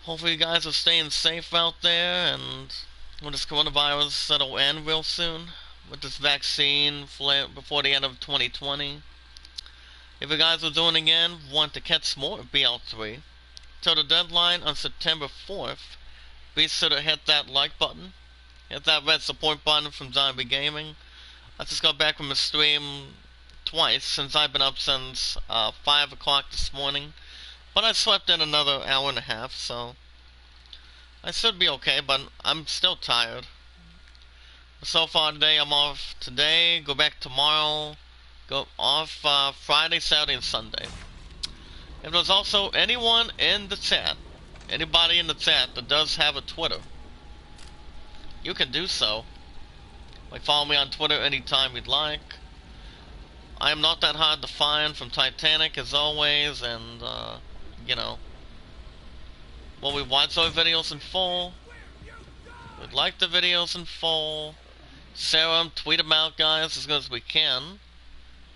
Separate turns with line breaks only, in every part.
Hopefully you guys are staying safe out there, and with this coronavirus that'll end real soon, with this vaccine before the end of 2020. If you guys are doing again, want to catch more of BL3, till the deadline on September 4th, be sure to hit that like button, hit that red support button from Zombie Gaming. I just got back from a stream twice since I've been up since 5 o'clock this morning, but I slept in another hour and a half, so I should be okay, but I'm still tired. So far today, I'm off today, go back tomorrow, go off Friday, Saturday, and Sunday. If there's also anyone in the chat, anybody in the chat that does have a Twitter, you can do so. Like, follow me on Twitter anytime you'd like. I am not that hard to find, from Titanic as always, and you know, well, we watch our videos in full, we'd like the videos in full, share them, tweet them out, guys, as good as we can,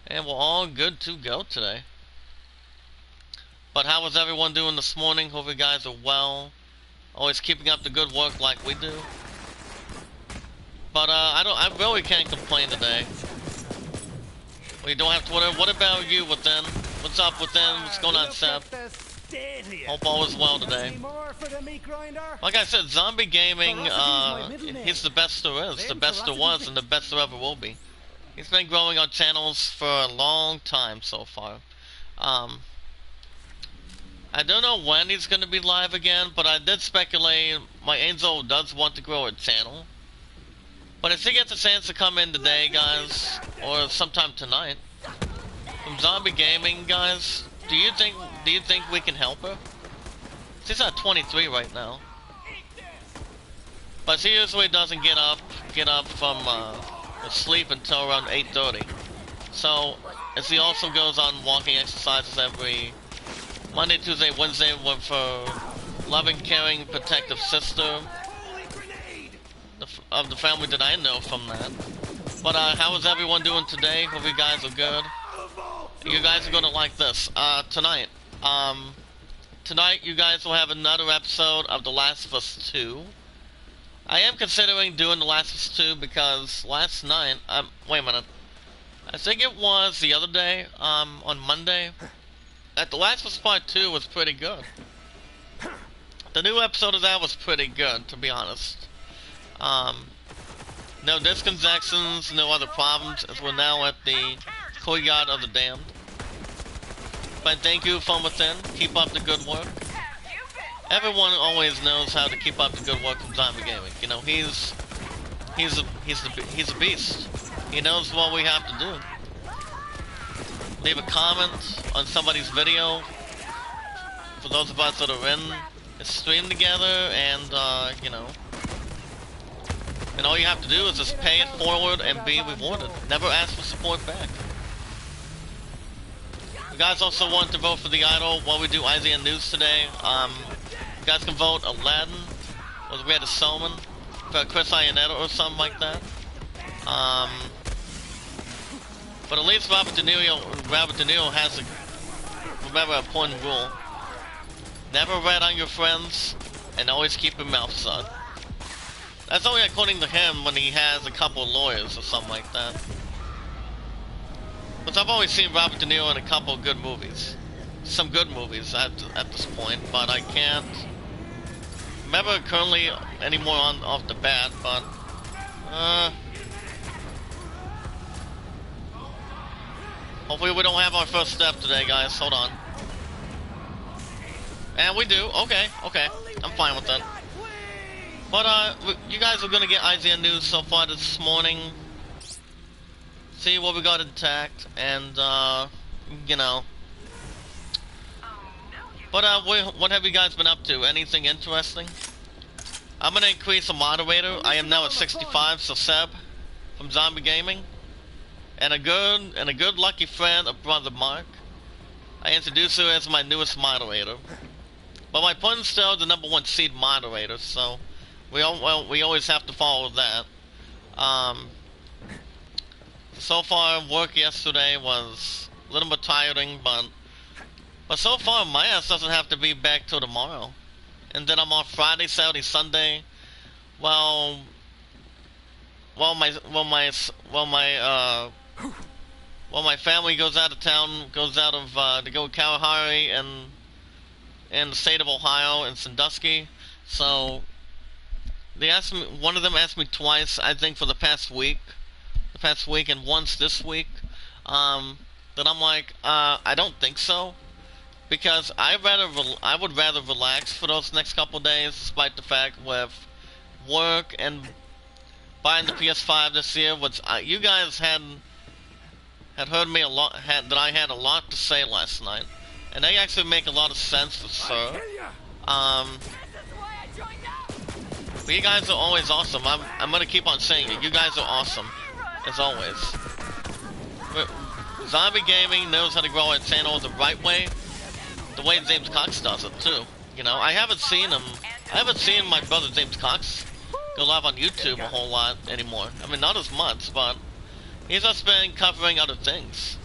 and we're all good to go today. But how was everyone doing this morning? Hope you guys are well. Always keeping up the good work like we do. But I really can't complain today. We don't have Twitter. What about you, Within? What's up, Within? What's going on, Seth? Hope all is well today. Like I said, Zombie Gaming, he's the best there is, the best there was, and the best there ever will be. He's been growing on channels for a long time so far. I don't know when he's going to be live again, but I did speculate my Angel does want to grow a channel. But if he gets a chance to come in today, guys, or sometime tonight, from Zombie Gaming, guys, do you think we can help her? She's at 23 right now, but she usually doesn't get up from sleep until around 8:30. So, and she also goes on walking exercises every Monday, Tuesday, Wednesday with her loving, caring, protective sister of the family that I know from that. But how is everyone doing today? Hope you guys are good. You guys are gonna like this. Tonight you guys will have another episode of The Last of Us 2. I am considering doing The Last of Us 2 because last night, wait a minute, I think it was the other day, on Monday, that The Last of Us Part 2 was pretty good. The new episode of that was pretty good, to be honest. No disconnections, no other problems, as we're now at the Courtyard of the Damned. But thank you from within. Keep up the good work. Everyone always knows how to keep up the good work from Zombie Gaming. You know, he's a beast. He knows what we have to do. Leave a comment on somebody's video. For those of us that are in a stream together, and you know. And all you have to do is just pay it forward and be rewarded. Never ask for support back. You guys also want to vote for the idol while we do IZN News today. You guys can vote Aladdin, or we had a Solomon, for Chris Iamacreator or something like that. But at least Robert De Niro has remember a important rule. Never rat on your friends, and always keep your mouth shut. That's only according to him when he has a couple of lawyers or something like that. But I've always seen Robert De Niro in a couple of good movies. Some good movies at this point, but I can't remember currently anymore off the bat, but hopefully we don't have our first step today, guys. Hold on. And we do. Okay. I'm fine with that. But, you guys are gonna get IZN News so far this morning. See what we got attacked, and, you know. But, what have you guys been up to? Anything interesting? I'm gonna increase a moderator. I am now at 65, so Seb, from Zombie Gaming. And a good lucky friend of Brother Mark. I introduce her as my newest moderator. But my pun's still the #1 seed moderator, so we always have to follow that. So far, work yesterday was a little bit tiring, but so far my ass doesn't have to be back till tomorrow. and then I'm off Friday, Saturday, Sunday. Well, while my while my while my while my family goes out of town, goes out of to go to Kalahari and in the state of Ohio in Sandusky. So they asked me. One of them asked me twice, I think, for the past week, and once this week. That I'm like, I don't think so, because I would rather relax for those next couple days, despite the fact with work and buying the PS5 this year, which you guys had heard me a lot, that I had a lot to say last night, and they actually make a lot of sense for sure. But you guys are always awesome. I'm gonna keep on saying it. You guys are awesome, as always. But Zombie Gaming knows how to grow its channel the right way, the way James Cox does it too. You know, I haven't seen my brother James Cox go live on YouTube a whole lot anymore. I mean, not as much, but he's just been covering other things.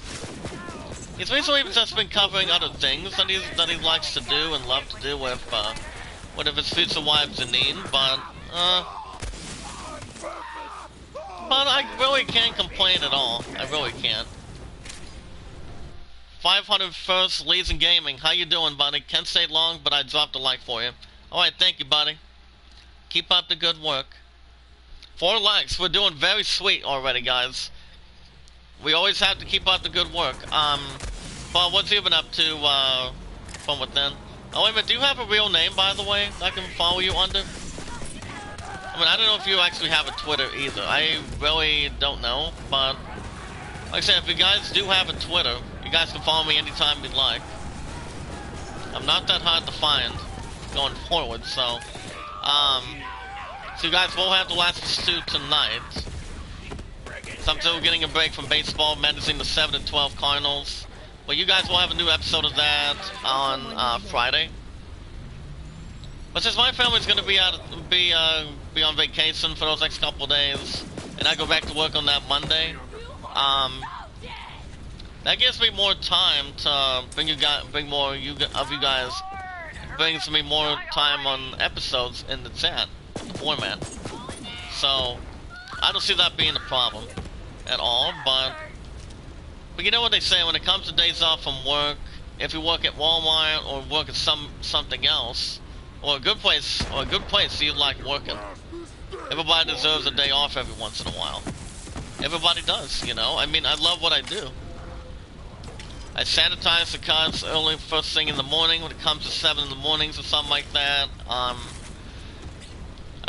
He's recently just been covering other things that he likes to do and love to do with one of his future wives, Janine. But I really can't complain at all. I really can't. 500 first, Leeds in Gaming. How you doing, buddy? Can't stay long, but I dropped a like for you. Alright, thank you, buddy. Keep up the good work. 4 likes. We're doing very sweet already, guys. We always have to keep up the good work. But what's you been up to, from within? Oh, wait a minute, do you have a real name, by the way, that I can follow you under? I mean, I don't know if you actually have a Twitter either. I really don't know, but like I said, if you guys do have a Twitter, you guys can follow me anytime you'd like. I'm not that hard to find going forward, so you guys will have to last us to tonight. So I'm still getting a break from baseball, managing the 7 and 12 Cardinals. But you guys will have a new episode of that on Friday. But since my family's gonna be on vacation for those next couple days, and I go back to work on that Monday, that gives me more time to bring more of you guys, brings me more time on episodes in the chat, the format. So I don't see that being a problem at all. But you know what they say, when it comes to days off from work, if you work at Walmart or work at something else, or a good place you like working, everybody deserves a day off every once in a while. Everybody does, you know. I mean, I love what I do. I sanitize the cards early, first thing in the morning when it comes to 7 in the mornings or something like that. I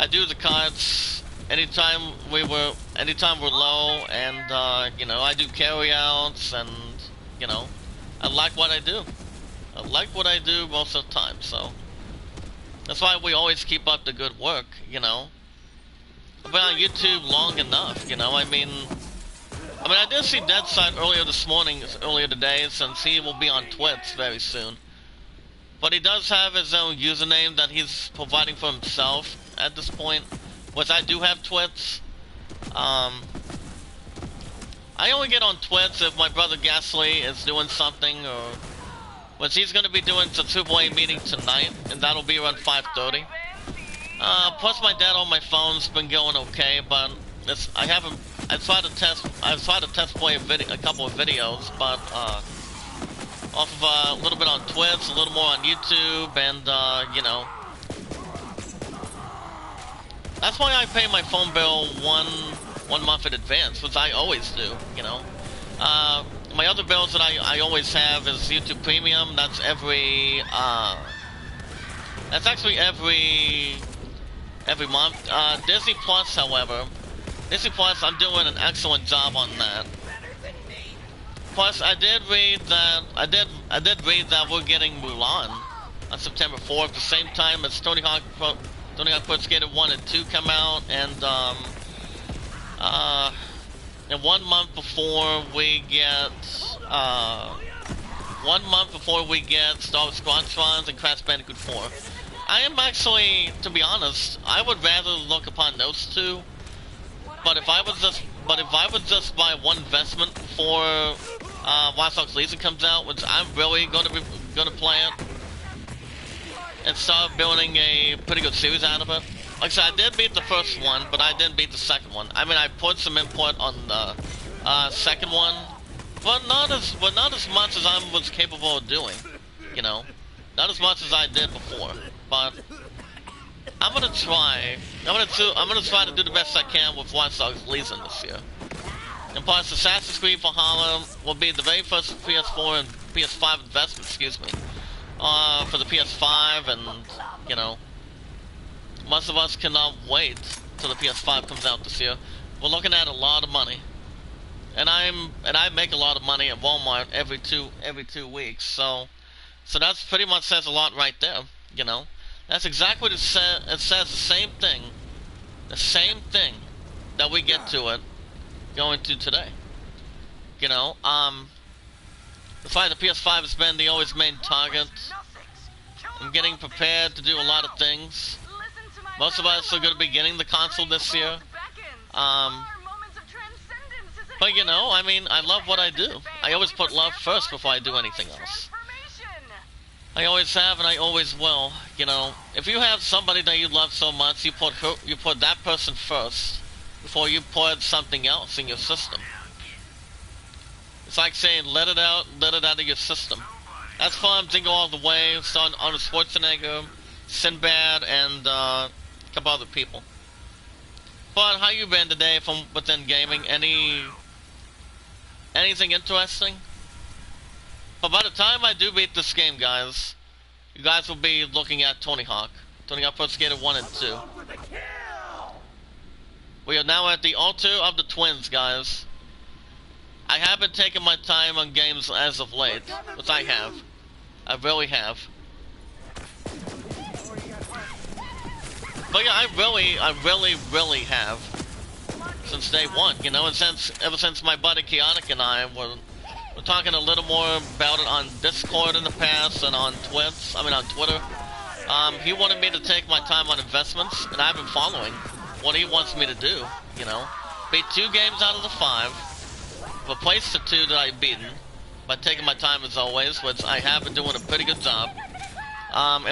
do the cards anytime we're low, and you know, I do carryouts, and you know, I like what I do. I like what I do most of the time, so that's why we always keep up the good work, you know. I've been on YouTube long enough, you know. I mean, I did see Deadside earlier today, since he will be on Twitch very soon. But he does have his own username that he's providing for himself at this point, which I do have Twitch. I only get on Twitch if my brother Gasly is doing something, or which he's going to be doing the AAA meeting tonight, and that'll be around 5:30. Plus my data on my phone's been going okay, but I've tried to test play a couple of videos, but off of a little bit on Twitch, a little more on YouTube, and you know, that's why I pay my phone bill one month in advance, which I always do, you know. My other bills that I always have is YouTube Premium. That's actually every month. Disney Plus, however, I'm doing an excellent job on that. Plus, I did read that we're getting Mulan on September 4th, the same time as Tony Hawk Pro Skater 1 and 2 come out, and 1 month before we get Star Wars Squadrons and Crash Bandicoot 4. I am actually, to be honest, I would rather look upon those two. But if I would just buy one investment before Watch Dogs Legion comes out, which I'm really gonna play it. and start building a pretty good series out of it. Like I said, I did beat the first one, but I didn't beat the second one. I mean, I put some input on the second one, but not as much as I was capable of doing. You know, not as much as I did before. But I'm gonna try. I'm gonna try to do the best I can with Watch Dogs Legion this year. And plus, Assassin's Creed Valhalla will be the very first PS4 and PS5 investment. Excuse me. For the PS5, and you know, most of us cannot wait till the PS5 comes out this year. We're looking at a lot of money, and I make a lot of money at Walmart every two weeks. So that's pretty much says a lot right there. You know, that's exactly what it says. It says the same thing that we get to it going to today. You know, the fact the PS5 has been the always main target. I'm getting prepared to do a lot of things. Most of us are going to be getting the console this year. But you know, I mean, I love what I do. I always put love first before I do anything else. I always have, and I always will. You know, if you have somebody that you love so much, you put that person first before you put something else in your system. It's like saying, let it out of your system. That's fun, Jingle All the Way, starring Arnold Schwarzenegger, Sinbad, and a couple other people. But how you been today from within gaming? Anything interesting? But by the time I do beat this game, guys, you guys will be looking at Tony Hawk Pro Skater 1 and 2. We are now at the altar of the twins, guys. I haven't taken my time on games as of late, which I have. I really have. But yeah, I really have. Since day one, you know, and ever since my buddy Chaotic and I were talking a little more about it on Discord in the past and on Twitter. He wanted me to take my time on investments, and I've been following what he wants me to do, you know. Beat 2 games out of the 5. Replaced the 2 that I've beaten by taking my time as always, which I have been doing a pretty good job. And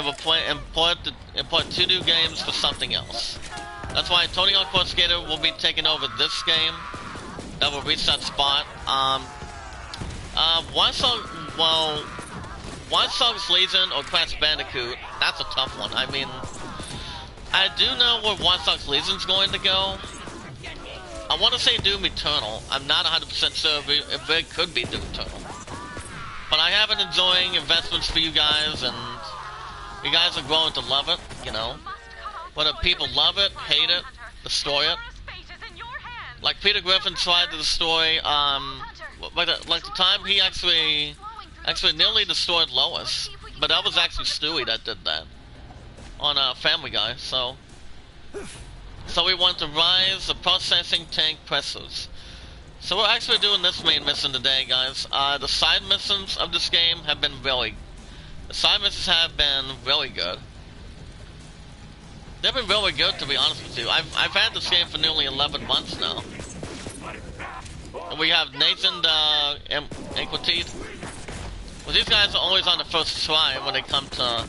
put 2 new games for something else. That's why Tony Hawk Pro Skater will be taking over this game. That will reach that spot. Watch Dogs Legion or Crash Bandicoot, that's a tough one. I mean, I do know where Watch Dogs Legion's going to go. I want to say Doom Eternal. I'm not 100% sure if it could be Doom Eternal. But I have been enjoying investments for you guys, and you guys are growing to love it, you know. Whether people love it, hate it, destroy it. Like Peter Griffin tried to destroy, like the time he actually nearly destroyed Lois. But that was actually Stewie that did that on Family Guy, so we want to rise the processing tank pressers. So we're actually doing this main mission today, guys. The side missions of this game have been really good. They've been really good, to be honest with you. I've had this game for nearly 11 months now. And we have Nathan and Quatit. Well, these guys are always on the first try when they come to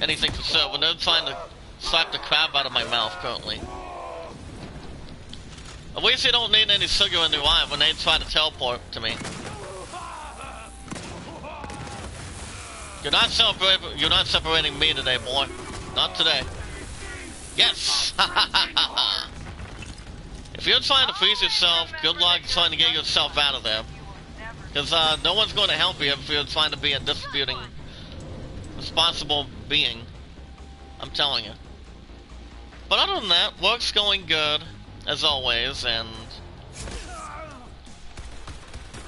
anything for sure. When they're trying to slap the crap out of my mouth currently. At least they don't need any sugar in their eye when they try to teleport to me. You're not separating me today, boy. Not today. Yes! If you're trying to freeze yourself, good luck trying to get yourself out of there. Because no one's going to help you if you're trying to be a disputing, responsible being. I'm telling you. But other than that, work's going good, as always, and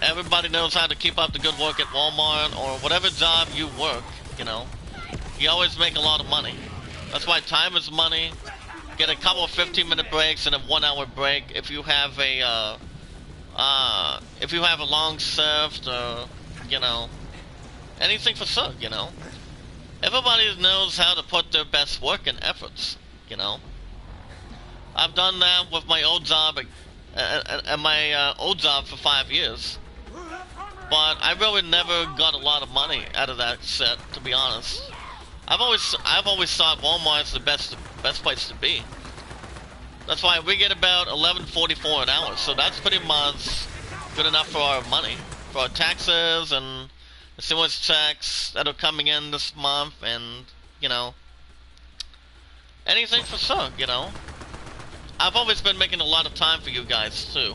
everybody knows how to keep up the good work at Walmart, or whatever job you work, you know. You always make a lot of money. That's why time is money. Get a couple of 15-minute breaks and a 1-hour break if you have a long shift, or, you know, anything for sure, you know. Everybody knows how to put their best work and efforts, you know. I've done that with my old job for 5 years. But I really never got a lot of money out of that set, to be honest. I've always thought Walmart's the best place to be. That's why we get about 11.44 an hour, so that's pretty much good enough for our money, for our taxes and the stimulus checks that are coming in this month, and you know, anything for sure. You know, I've always been making a lot of time for you guys too.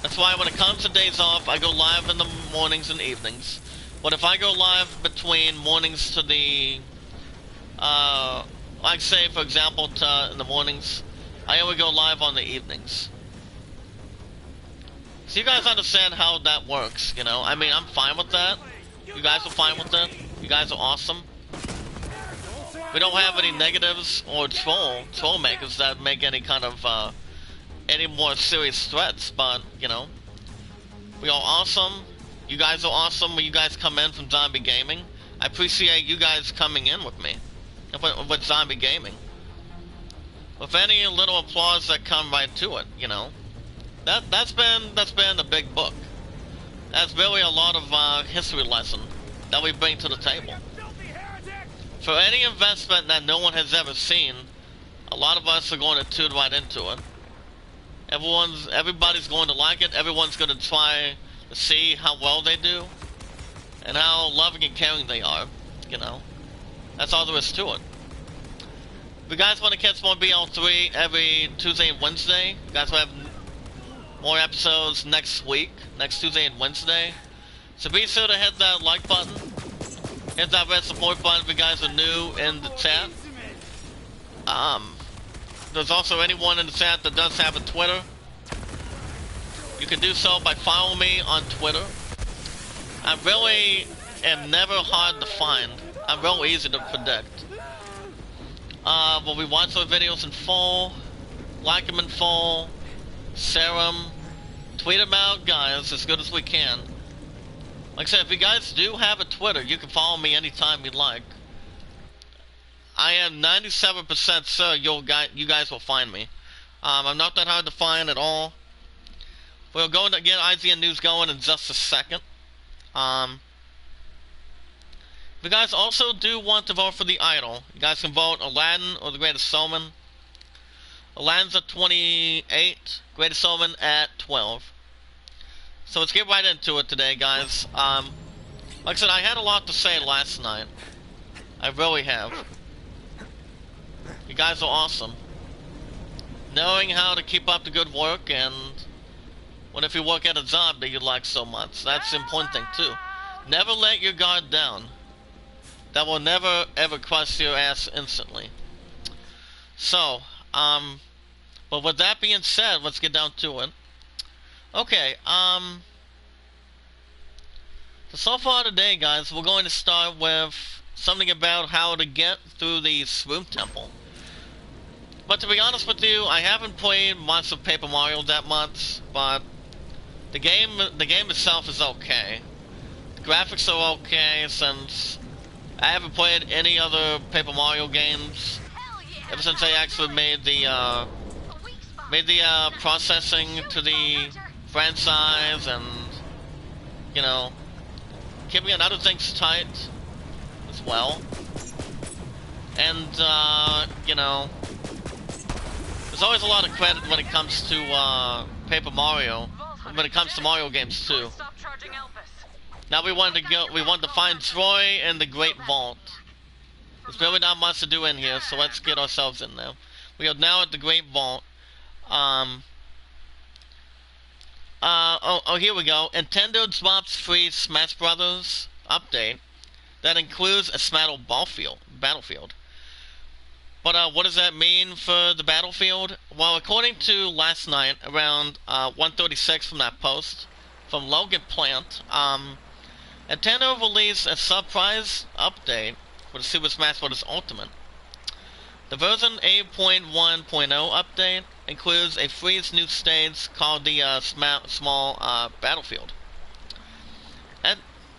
That's why when it comes to days off, I go live in the mornings and evenings. But if I go live between mornings to the, like say for example in the mornings, I only go live on the evenings. So you guys understand how that works, you know? I mean, I'm fine with that. You guys are fine with it. You guys are awesome. We don't have any negatives or troll makers that make any kind of, any more serious threats, but, you know, we are awesome. You guys are awesome when you guys come in from Zombie Gaming. I appreciate you guys coming in with me, with Zombie Gaming. With any little applause that come right to it, you know. That's been a big book. That's really a lot of history lesson that we bring to the table. For any investment that no one has ever seen, a lot of us are going to tune right into it. Everybody's going to like it. Everyone's going to try to see how well they do and how loving and caring they are. You know, that's all there is to it. If you guys want to catch more BL3 every Tuesday and Wednesday, you guys will have more episodes next week, next Tuesday and Wednesday. So be sure to hit that like button, hit that red support button if you guys are new in the chat. There's also anyone in the chat that does have a Twitter. You can do so by following me on Twitter. I really am never hard to find. I'm real easy to predict. But we watch our videos in full, like them in full, share them, tweet them out, guys, as good as we can. Like I said, if you guys do have a Twitter, you can follow me anytime you like. I am 97% sure you guys will find me. I'm not that hard to find at all. We're going to get IGN News going in just a second. If you guys also do want to vote for the idol, you guys can vote Aladdin or the Greatest Showman. Aladdin's at 28, Greatest Showman at 12. So let's get right into it today, guys. Like I said, I had a lot to say last night. I really have. You guys are awesome. Knowing how to keep up the good work, and what if you work at a job that you like so much? That's the important thing too. Never let your guard down. That will never ever crush your ass instantly. So, but with that being said, let's get down to it. Okay, so far today, guys, we're going to start with something about how to get through the Swoon Temple. But to be honest with you, I haven't played much of Paper Mario that much, but the game itself is okay. The graphics are okay, since I haven't played any other Paper Mario games ever since they actually made the processing to the franchise, and you know, keeping other things tight as well. And you know, there's always a lot of credit when it comes to Paper Mario, when it comes to Mario games too. Now we want to find Troy in the Great Vault. There's really not much to do in here, so let's get ourselves in there. We are now at the Great Vault. Here we go. Nintendo drops free Smash Brothers update that includes a Smash Battlefield. But what does that mean for the Battlefield? Well, according to last night, around 1:36 from that post from Logan Plant, Nintendo released a surprise update for the Super Smash Bros. Ultimate. The version 8.1.0 update includes a free new stage called the Small Battlefield.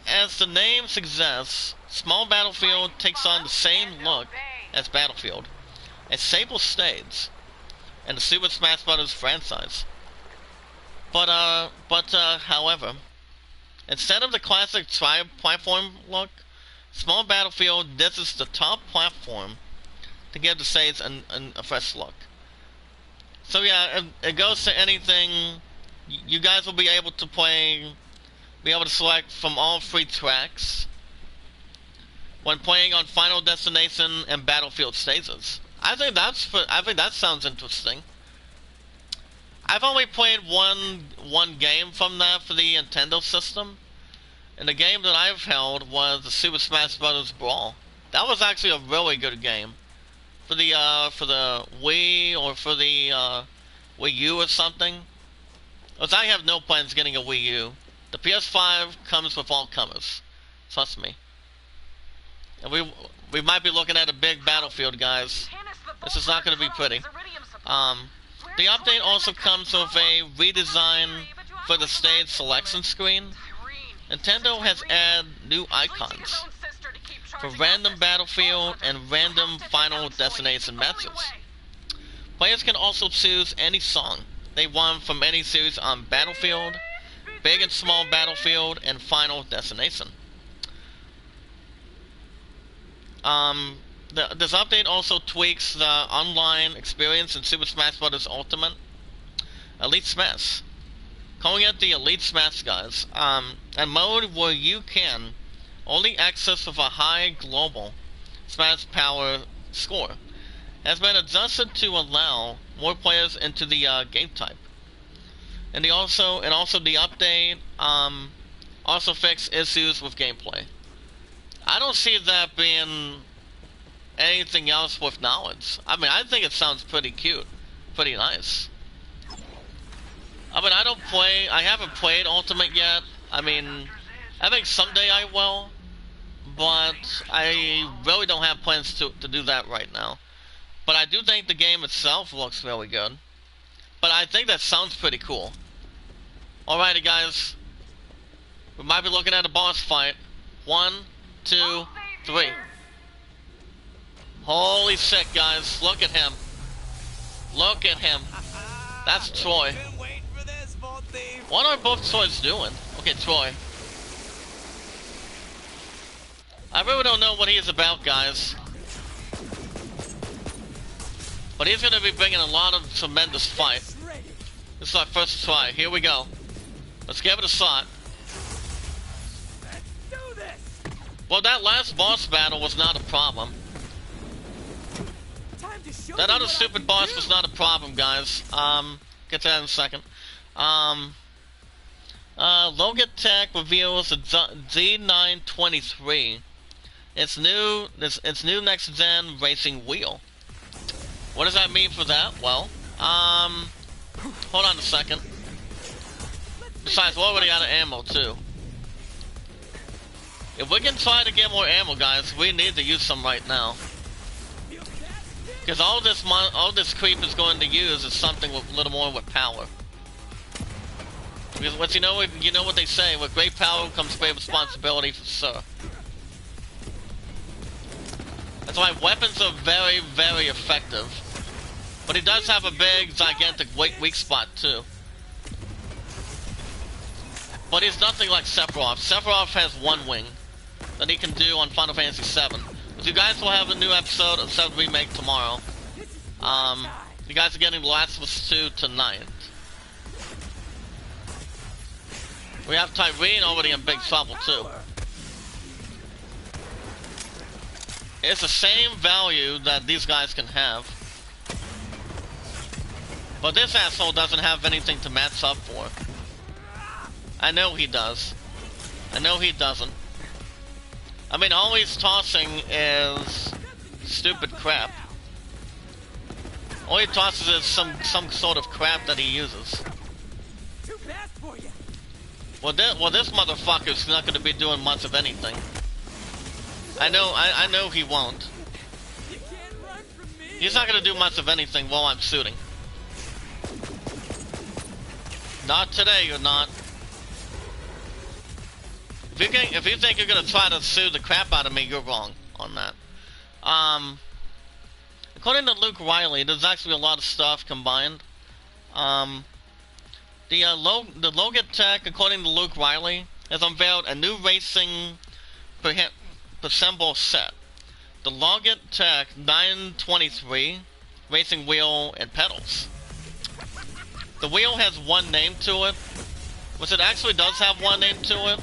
As the name suggests, Small Battlefield takes on the same look as Battlefield, a staple stage in the Super Smash Bros. Franchise. But however, instead of the classic tri-platform look, Small Battlefield, this is the top platform to give the stage a fresh look. So yeah, it goes to anything. You guys will be able to be able to select from all 3 tracks when playing on Final Destination and Battlefield stages. I think that sounds interesting. I've only played one game from that for the Nintendo system, and the game that I've held was the Super Smash Bros. Brawl. That was actually a really good game for the Wii or for the Wii U or something. Because I have no plans getting a Wii U. The PS5 comes with all comers. Trust me. And we might be looking at a big Battlefield, guys. This is not going to be pretty. The update also comes with a redesign for the stage selection screen. Nintendo has added new icons for random Battlefield and random Final Destination matches. Players can also choose any song they want from any series on Battlefield, Big and Small Battlefield, and Final Destination. This update also tweaks the online experience in Super Smash Bros. Ultimate Elite Smash, calling it the Elite Smash, guys. A mode where you can only access with a high global Smash power score has been adjusted to allow more players into the game type. And the update also fixed issues with gameplay. I don't see that being anything else with knowledge. I mean, I think it sounds pretty cute, pretty nice. I mean, I haven't played Ultimate yet. I mean, I think someday I will, but I really don't have plans to do that right now. But I do think the game itself looks really good. But I think that sounds pretty cool. Alrighty, guys. We might be looking at a boss fight. 1, 2, 3. Holy shit, guys. Look at him. Look at him. That's Troy. What are both Troys doing? Okay, Troy. I really don't know what he is about, guys. But he's going to be bringing a lot of tremendous fight. This is our first try. Here we go. Let's give it a shot. Well, that last boss battle was not a problem. That other stupid boss was not a problem, guys. Get to that in a second. Logitech reveals the Z923. Its new next-gen racing wheel. What does that mean for that? Well, hold on a second. Besides, we're already out of ammo, too. If we can try to get more ammo, guys, we need to use some right now. Because all this creep is going to use is something with a little more with power. Because what you know what they say, with great power comes great responsibility, for sure. That's why weapons are very, very effective. But he does have a big, gigantic weak spot, too. But he's nothing like Sephiroth. Sephiroth has one wing that he can do on Final Fantasy VII. But you guys will have a new episode of 7 Remake tomorrow. You guys are getting The Last of Us 2 tonight. We have Tyrene already in big trouble, too. It's the same value that these guys can have. But this asshole doesn't have anything to match up for. I know he does. I know he doesn't. I mean, all he's tossing is stupid crap. All he tosses is some sort of crap that he uses. Well, this motherfucker's not going to be doing much of anything. I know he won't. He's not going to do much of anything while I'm shooting. Not today, you're not. If you think you're going to try to sue the crap out of me, you're wrong on that. According to Luke Riley, there's actually a lot of stuff combined. The Logitech, according to Luke Riley, has unveiled a new racing Assemble set. The Logitech 923 racing wheel and pedals. The wheel has one name to it, which it actually does have one name to it.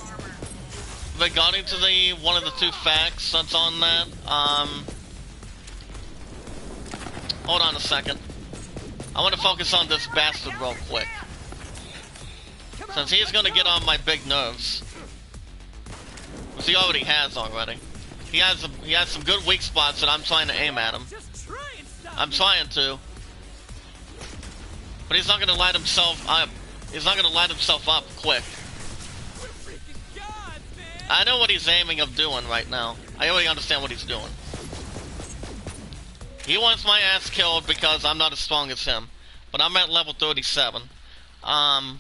Regarding to the one of the two facts that's on that, hold on a second. I want to focus on this bastard real quick, since he's gonna get on my big nerves, which he already has already. He has some good weak spots that I'm trying to aim at him. I'm trying to, but he's not gonna light himself up. He's not gonna light himself up quick. I know what he's aiming of doing right now. I already understand what he's doing. He wants my ass killed because I'm not as strong as him. But I'm at level 37. But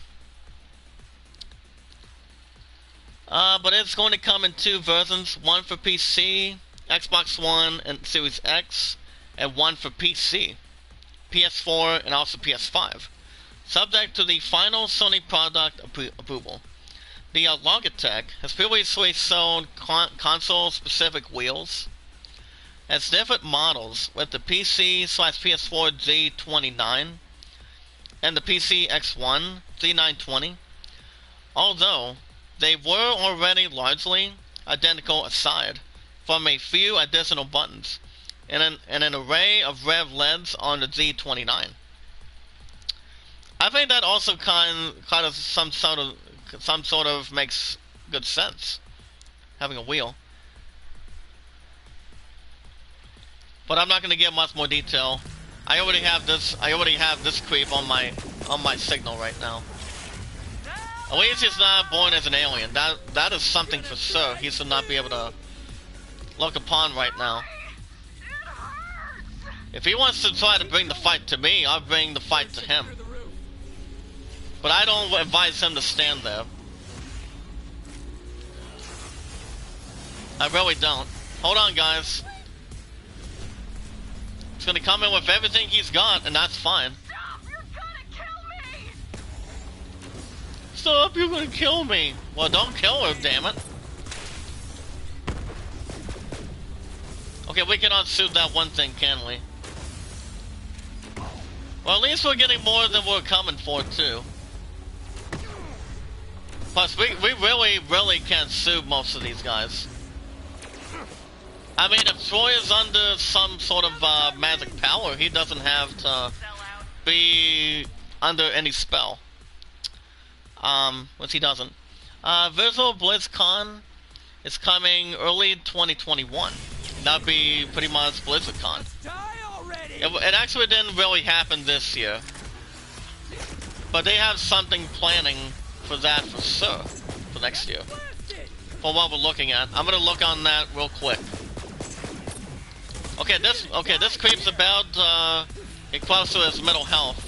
it's going to come in two versions. One for PC, Xbox One, and Series X. And one for PC, PS4, and also PS5. Subject to the final Sony product approval. The Logitech has previously sold console-specific wheels as different models with the PC/PS4 Z29 and the PC X1 Z920, although they were already largely identical aside from a few additional buttons and an array of rev LEDs on the Z29. I think that also kind of some sort of makes good sense, having a wheel. But I'm not going to give much more detail. I already have this creep on my signal right now. At least he's not born as an alien. That is something for sure. He should not be able to look upon right now. If he wants to try to bring the fight to me, I'll bring the fight to him. But I don't advise him to stand there. I really don't. Hold on, guys. He's gonna come in with everything he's got, and that's fine.
Stop! You're gonna kill me!
Stop! You're gonna kill me! Well, don't kill her, damn it. Okay, we cannot shoot that one thing, can we? Well, at least we're getting more than we're coming for, too. Plus, we really can't sue most of these guys. I mean, if Troy is under some sort of magic power, he doesn't have to be under any spell. Which he doesn't. Visual BlizzCon is coming early 2021. That'd be pretty much BlizzCon. It actually didn't really happen this year. But they have something planning for that for sure, for next year. For what we're looking at. I'm gonna look on that real quick. Okay, this creep's about get close to his mental health.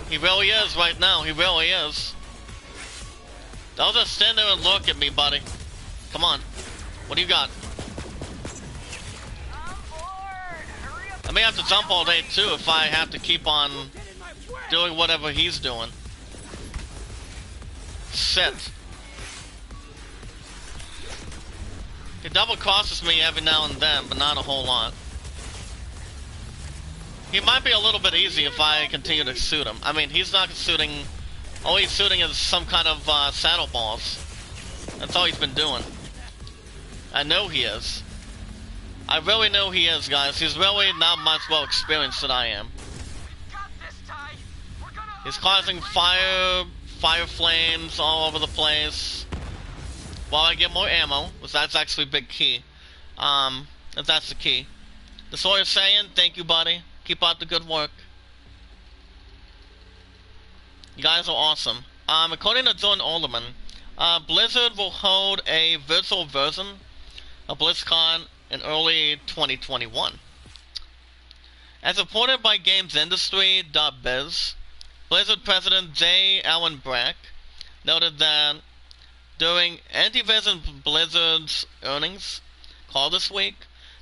He really is right now, he really is. Don't just stand there and look at me, buddy. Come on. What do you got? I may have to jump all day too if I have to keep on doing whatever he's doing. Sit. He double crosses me every now and then, but not a whole lot. He might be a little bit easy if I continue to shoot him. I mean, he's not shooting. All he's shooting is some kind of saddle balls. That's all he's been doing. I know he is. I really know he is, guys. He's really not much well experienced than I am. He's causing fire flames all over the place. While I get more ammo, which that's actually a big key. If that's the key. The Sawyer saying, thank you, buddy. Keep up the good work. You guys are awesome. According to John Olderman, Blizzard will hold a virtual version of BlizzCon in early 2021. As reported by GamesIndustry.biz, Blizzard President J. Allen Brack noted that during Activision Blizzard's earnings call this week,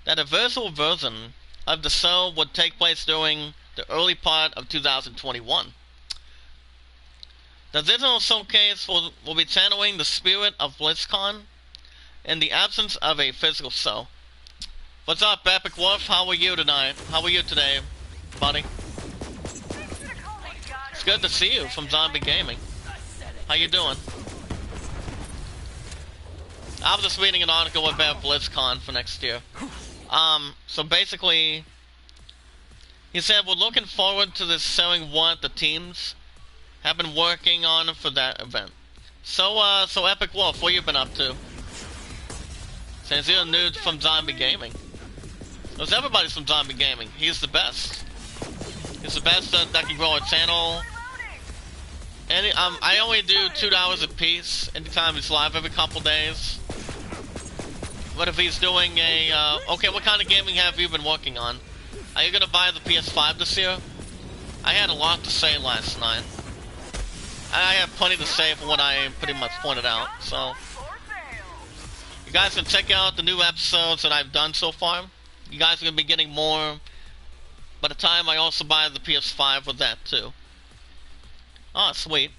that a virtual version of the show would take place during the early part of 2021. The digital showcase will be channeling the spirit of BlizzCon in the absence of a physical cell. What's up, Epic Wolf? How are you tonight? How are you today, buddy? It's good to see you from Zombie Gaming. How you doing? I was just reading an article about BlizzCon for next year. So basically, he said we're looking forward to this showing what the teams have been working on for that event. So Epic Wolf, what you been up to? Since you're new from Zombie Gaming. Because everybody's from Zombie Gaming. He's the best. He's the best that can grow a channel. And I only do 2 hours a piece anytime he's live every couple days. What if he's doing a, okay, what kind of gaming have you been working on? Are you gonna buy the PS5 this year? I had a lot to say last night. I have plenty to say for what I pretty much pointed out, so. You guys can check out the new episodes that I've done so far. You guys are gonna be getting more by the time I also buy the PS5 with that too. Oh, sweet.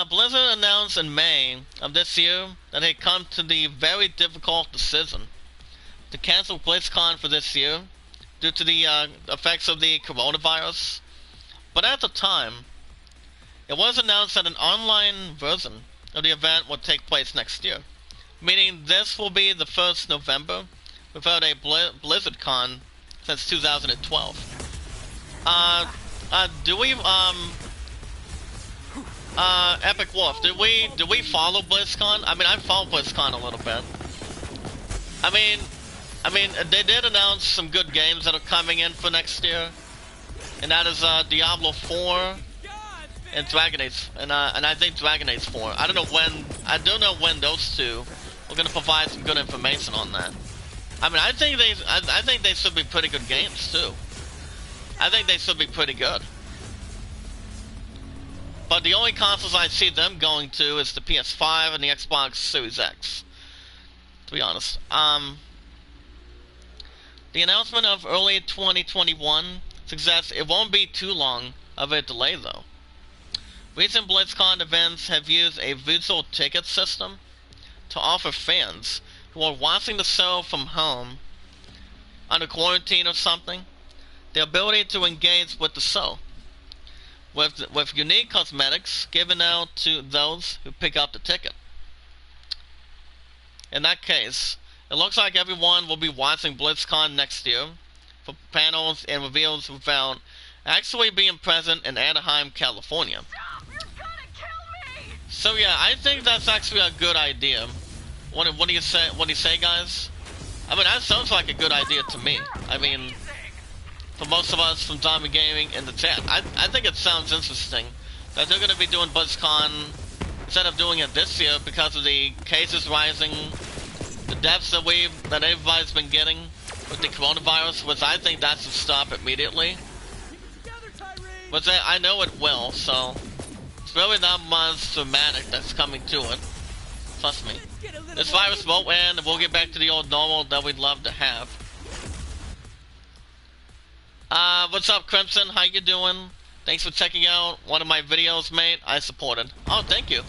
Blizzard announced in May of this year that they had come to the very difficult decision to cancel BlizzCon for this year due to the effects of the coronavirus. But at the time, it was announced that an online version of the event would take place next year, meaning this will be the first November without a BlizzardCon since 2012. Epic Wolf, do we follow BlizzCon? I mean, I follow BlizzCon a little bit. I mean, they did announce some good games that are coming in for next year, and that is Diablo 4 and Dragon Age, and I think Dragon Age 4. I don't know when those two are gonna provide some good information on that. I mean, I think they should be pretty good games too. I think they should be pretty good. But the only consoles I see them going to is the PS5 and the Xbox Series X, to be honest. The announcement of early 2021 suggests it won't be too long of a delay though. Recent BlizzCon events have used a virtual ticket system to offer fans who are watching the show from home, under quarantine or something, the ability to engage with the show, with unique cosmetics given out to those who pick up the ticket. In that case, it looks like everyone will be watching BlizzCon next year for panels and reveals without actually being present in Anaheim, California. So yeah, I think that's actually a good idea. What do you say? What do you say, guys? I mean, that sounds like a good idea to me. I mean, for most of us from Zombie Gaming in the chat, I think it sounds interesting that they're going to be doing BlizzCon instead of doing it this year because of the cases rising, the deaths that everybody's been getting with the coronavirus, which I think that should stop immediately. But I know it will, so it's really not much dramatic that's coming to it. Trust me. This virus won't end, and we'll get back to the old normal that we'd love to have. What's up, Crimson? How you doing? Thanks for checking out one of my videos, mate. I supported. Oh, thank you.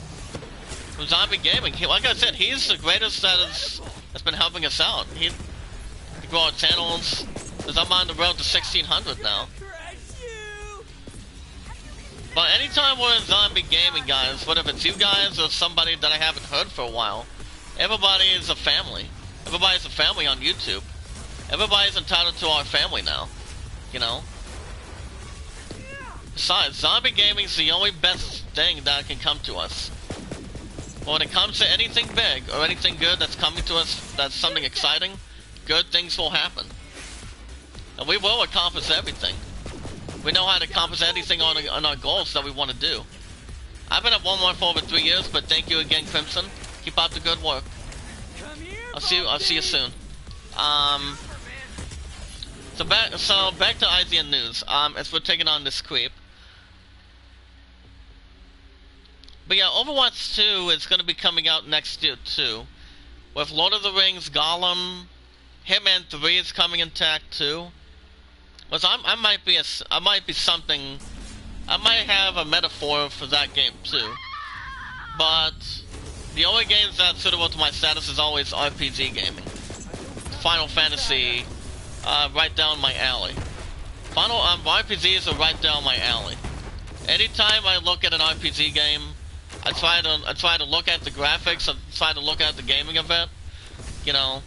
From Zombie Gaming. Like I said, he's the greatest that's been helping us out. He can grow our channels, because I'm on the road to 1600 now. But anytime we're in Zombie Gaming, guys, whether it's you guys or somebody that I haven't heard for a while, everybody is a family. Everybody's a family on YouTube. Everybody's entitled to our family now. You know? Besides, Zombie Gaming's the only best thing that can come to us. But when it comes to anything big or anything good that's coming to us, that's something exciting, good things will happen. And we will accomplish everything. We know how to accomplish anything on our goals that we want to do. I've been at Walmart for over 3 years, but thank you again, Crimson. Keep up the good work. I'll see you soon. So back to IGN News, as we're taking on this creep. But yeah, Overwatch 2 is going to be coming out next year too, with Lord of the Rings, Gollum, Hitman 3 is coming in TAC too. Because I might have a metaphor for that game too. But the only games that's suitable to my status is always RPG gaming. Final Fantasy, right down my alley. RPGs are right down my alley. Anytime I look at an RPG game, I try to look at the graphics, I try to look at the gaming of it, you know.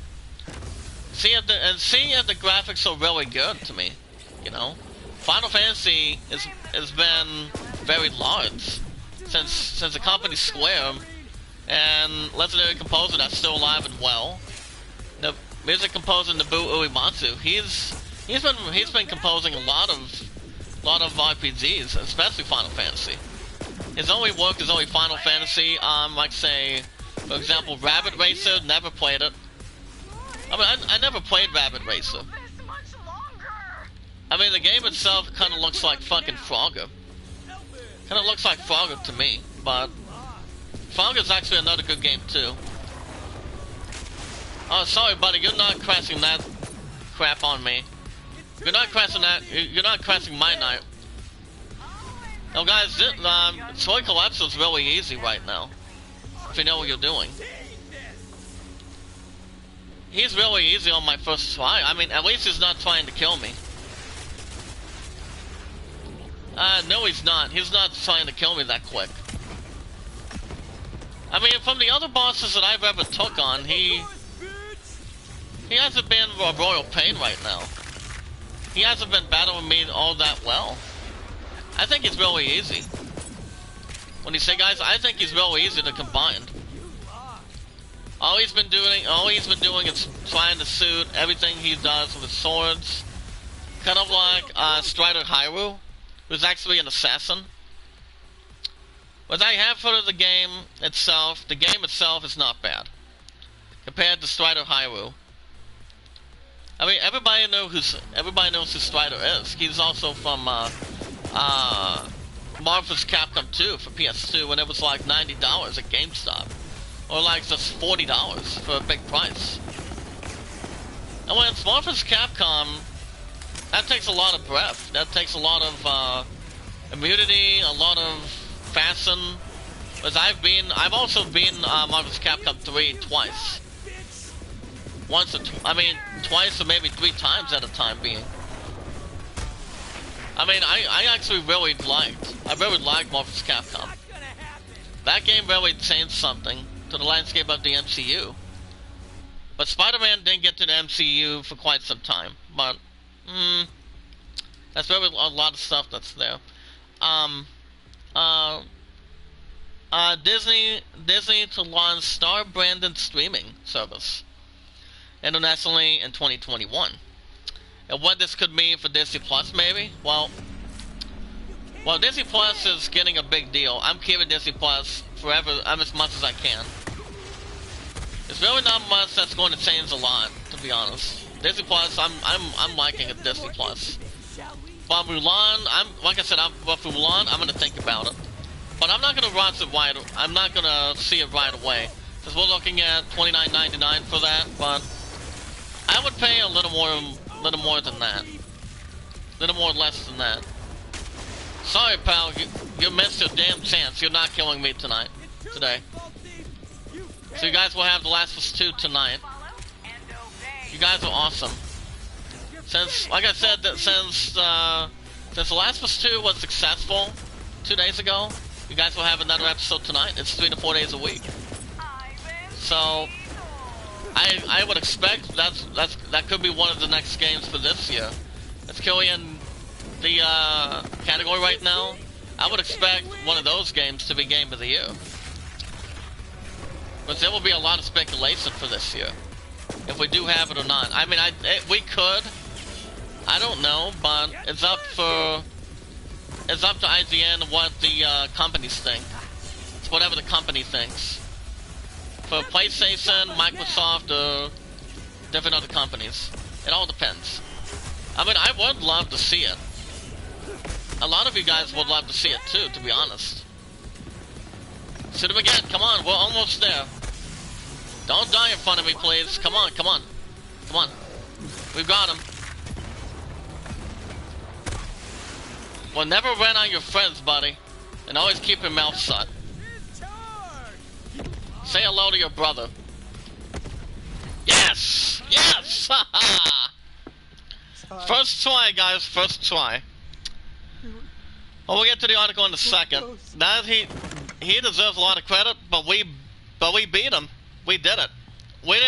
See if the graphics are really good to me, you know. Final Fantasy has been very large since the company Square, and legendary composer that's still alive and well. The music composer Nobuo Uematsu, he's been composing a lot of RPGs, especially Final Fantasy. His only work is only Final Fantasy. Like say, for example, Rabbit Racer. Never played it. I mean, I never played Rabbit Racer. I mean, the game itself kind of looks like fucking Frogger. Kind of looks like Frogger to me, but Frogger's actually another good game too. Oh, sorry, buddy, you're not crashing that crap on me. You're not crashing that. You're not crashing my night. Now, guys, Soy Calypso is really easy right now. If you know what you're doing. He's really easy on my first try. I mean, at least he's not trying to kill me. No, he's not. He's not trying to kill me that quick. I mean, from the other bosses that I've ever took on, he hasn't been a royal pain right now. He hasn't been battling me all that well. I think he's really easy. When you say, guys, I think he's really easy to combine. All he's been doing is trying to suit everything he does with his swords. Kind of like Strider Hyrule, who's actually an assassin. But I have heard of the game itself is not bad compared to Strider Hyrule. I mean, everybody knows who Strider is. He's also from Marvel's Capcom 2 for PS2 when it was like $90 at GameStop. Or like just $40 for a big price. And when it's Marvel's Capcom, that takes a lot of breath. That takes a lot of immunity, a lot of fasten. Because I've also been Marvel's Capcom 3 twice. Twice or maybe 3 times at a time being. I mean, I actually really liked Marvel's Capcom. That game really changed something to the landscape of the MCU. But Spider-Man didn't get to the MCU for quite some time. But, that's really a lot of stuff that's there. Disney to launch Star-branded streaming service internationally in 2021. And what this could mean for Disney Plus, maybe? Well, Disney Plus is getting a big deal. I'm keeping Disney Plus forever, as much as I can. There's really not much that's going to change a lot, to be honest. Disney Plus, I'm liking it. Disney Plus. But Mulan, for Mulan, I'm gonna think about it. But I'm not gonna watch it right. I'm not gonna see it right away, because we're looking at $29.99 for that. But I would pay a little more than that. A little more less than that. Sorry, pal, you missed your damn chance. You're not killing me today. So you guys will have The Last of Us 2 tonight. You guys are awesome. Like I said, since The Last of Us 2 was successful 2 days ago, you guys will have another episode tonight. It's 3 to 4 days a week. So I would expect that could be one of the next games for this year. It's killing the category right now. I would expect one of those games to be Game of the Year. But there will be a lot of speculation for this year, if we do have it or not. I mean, we could. I don't know, but it's up to IGN what the companies think. It's whatever the company thinks. For PlayStation, Microsoft, or different other companies. It all depends. I mean, I would love to see it. A lot of you guys would love to see it too, to be honest. Shoot him again, come on, we're almost there. Don't die in front of me, please. Come on. We've got him. Well, never run on your friends, buddy. And always keep your mouth shut. Say hello to your brother. Yes! Yes! Haha! First try, guys. First try. Well, we'll get to the article in a second. That he deserves a lot of credit, but we beat him. We did it. We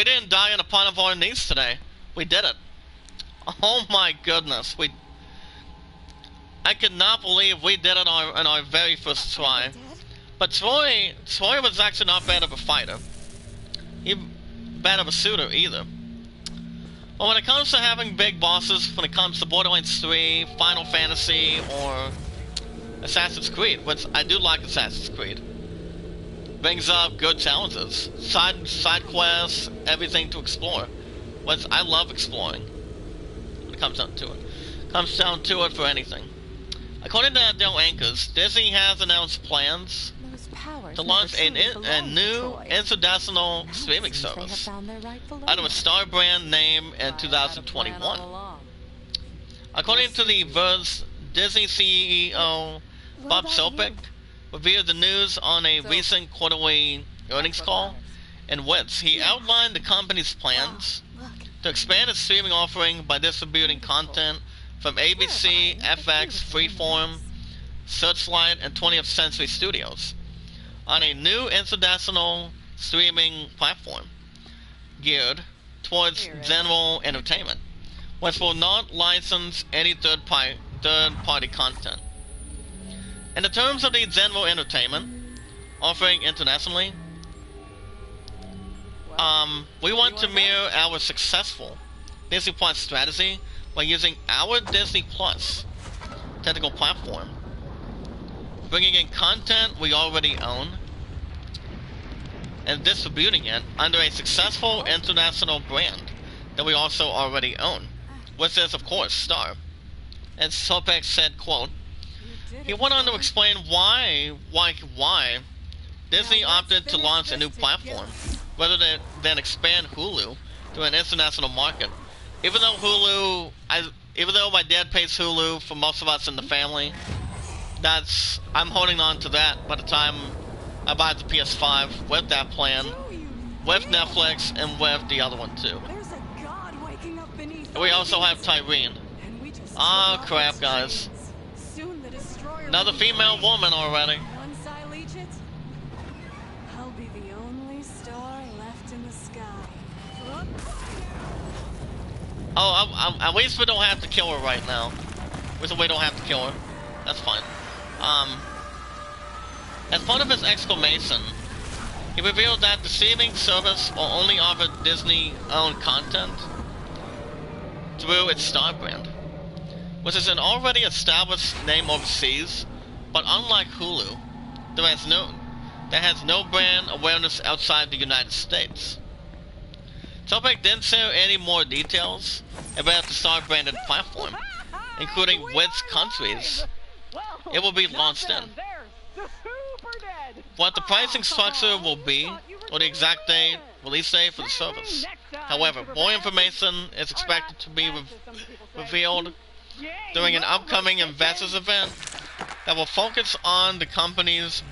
didn't die in a pot of our knees today. We did it. Oh my goodness. I could not believe we did it on our very first try. But Troy was actually not bad of a fighter. He bad of a shooter either. But when it comes to having big bosses, when it comes to Borderlands 3, Final Fantasy, or Assassin's Creed, which I do like Assassin's Creed, brings up good challenges, side quests, everything to explore, which I love exploring. When it comes down to it for anything. According to Dell Anchors, Disney has announced plans to launch a new international streaming service under a Star brand name in 2021. According to The Verge, Disney CEO Bob Chapek revealed the news on a recent quarterly earnings call, in which he outlined the company's plans to expand its streaming offering by distributing content from ABC, FX, Freeform, Searchlight, and 20th Century Studios on a new international streaming platform geared towards general entertainment, which will not license any third-party content. In the terms of the general entertainment offering internationally, we want to mirror our successful Disney Plus strategy by using our Disney Plus technical platform, bringing in content we already own, and distributing it under a successful international brand that we also already own, which is, of course, Star. As Chapek said, quote, he went on to explain why Disney opted to launch a new platform rather than expand Hulu to an international market. Even though my dad pays Hulu for most of us in the family, I'm holding on to that by the time I buy the PS5 with that plan, with Netflix, and with the other one too. We also have Tyrene. Ah, crap, guys. Another female woman already.
I'll be the only star left in the sky.
Oh, at least we don't have to kill her right now. At least we don't have to kill her. That's fine. As part of his exclamation, he revealed that the streaming service will only offer Disney-owned content through its Star brand, which is an already established name overseas, but unlike Hulu, that has no brand awareness outside the United States. Chapek didn't share any more details about the Star branded platform, including which countries it will be launched in, what the pricing structure will be, or the exact release date for the service. However, more information is expected to be revealed during an upcoming investors event that will focus on the company's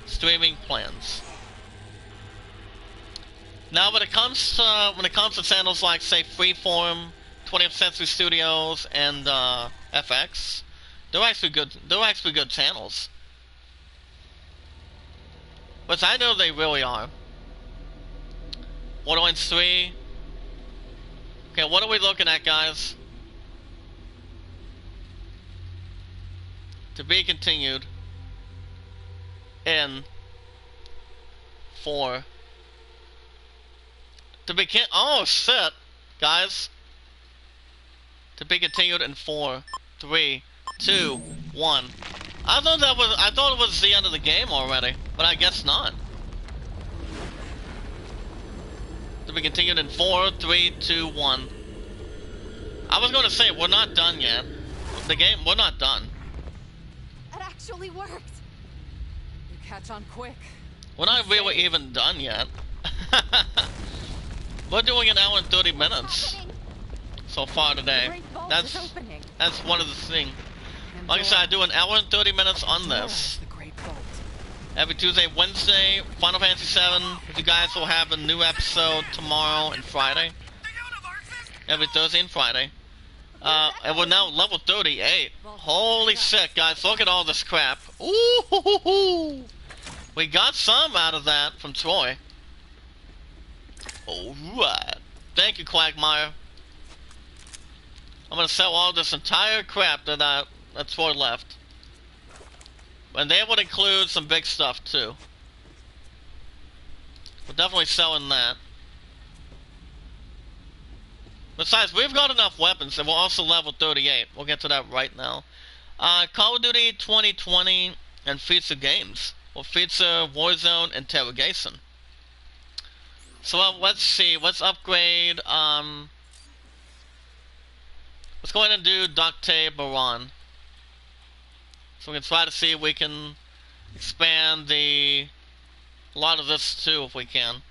streaming plans. Now, when it comes to channels like, say, Freeform, 20th Century Studios, and FX, they're actually good channels. But I know they really are. Borderlands 3. Okay, what are we looking at, guys? To be continued in 4. Oh shit, guys. To be continued in 4, 3, 2, 1. I thought it was the end of the game already, but I guess not. To be continued in 4, 3, 2, 1. I was going to say we're not done yet. We're not done.
It actually worked. You catch on quick.
We're not really even done yet. We're doing an hour and 30 minutes so far today. That's one of the things. Like I said, I do an hour and 30 minutes on this. Every Tuesday, Wednesday, Final Fantasy 7. You guys will have a new episode tomorrow and Friday. Every Thursday and Friday. And we're now level 38. Holy shit, guys, look at all this crap. Ooh, we got some out of that from Troy. Alright. Thank you, Quagmire. I'm gonna sell all this entire crap that Troy left. And they would include some big stuff too. We're definitely selling that. Besides, we've got enough weapons, and we're also level 38. We'll get to that right now. Call of Duty 2020 and feature games. Will feature Warzone Interrogation. So let's see. Let's upgrade. Let's go ahead and do Dr. Baron. So we can try to see if we can expand a lot of this too, if we can.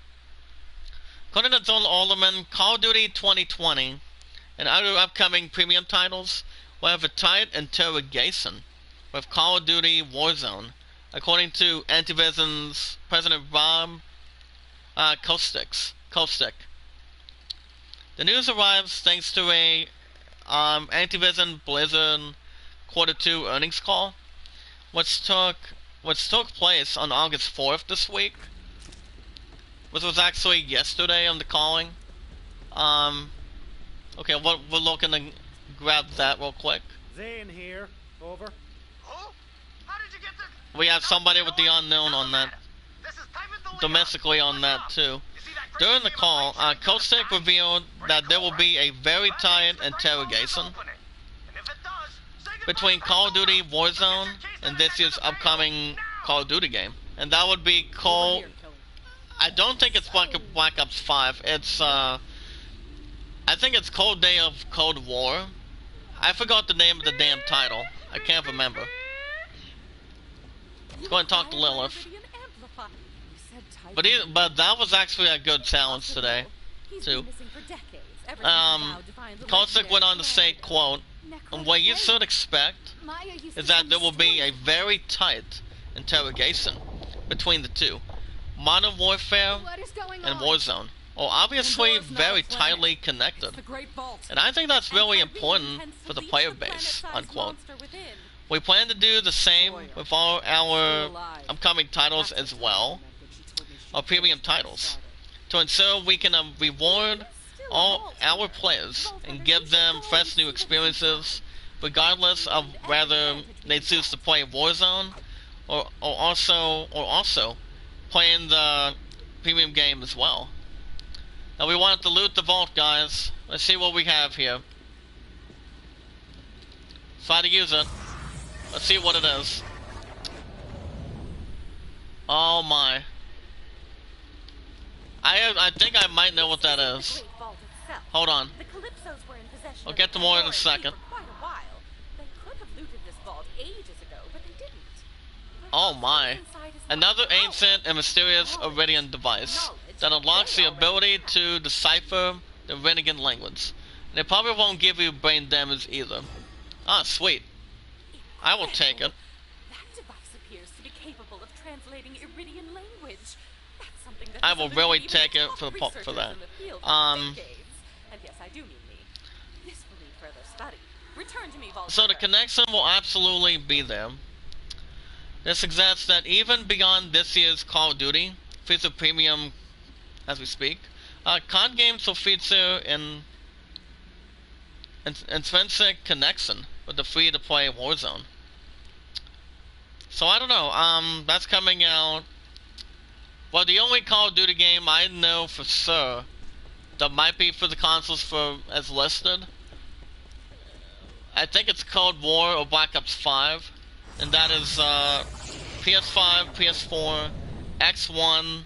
According to Zone Alderman, Call of Duty 2020 and other upcoming premium titles will have a tight interrogation with Call of Duty Warzone, according to Activision's President Rob Kostic. The news arrives thanks to a Activision Blizzard Q2 earnings call, which took place on August 4th this week, which was actually yesterday on the calling. Okay, we're looking to grab that real quick.
Zane here. Over.
Oh? How did you get there?
We have somebody with the unknown on that, domestically on that too. During the call, Kostic revealed that there will be a very tight interrogation between Call of Duty Warzone and this year's upcoming Call of Duty game. And that would be I don't think it's Black Ops 5. It's, I think it's Cold Day of Cold War. I forgot the name of the damn title. I can't remember. Let's go ahead and talk to Lilith. But that was actually a good challenge today, too. Kostic went on to say, quote, "And what you should expect is that there will be a very tight interrogation between the two. Modern Warfare and Warzone are obviously very tightly connected. And I think that's really important for the player base," unquote. We plan to do the same with all our upcoming titles as well, our premium titles, to ensure we can reward all our players and give them fresh new experiences, regardless of whether they choose to play Warzone or also playing the premium game as well. Now we want to loot the vault, guys. Let's see what we have here. Try to use it. Let's see what it is. Oh my. I think I might know what that is. Hold on. I'll get to more in a second. Oh my. Another ancient and mysterious Iridian device that unlocks the ability to decipher the Renegade language. And it probably won't give you brain damage either. Ah, sweet. I will take it.
That device appears to be capable of translating Iridian language. That's something that
I will really take it for that.
And yes, I do mean me. This will need further study. Return to me,
So the connection will absolutely be there. This suggests that even beyond this year's Call of Duty, feature premium as we speak, COD games will feature an intrinsic connection with the free-to-play Warzone. So I don't know, that's coming out. Well, the only Call of Duty game I know for sure that might be for the consoles as listed, I think it's Cold War or Black Ops 5, and that is PS5, PS4, X1,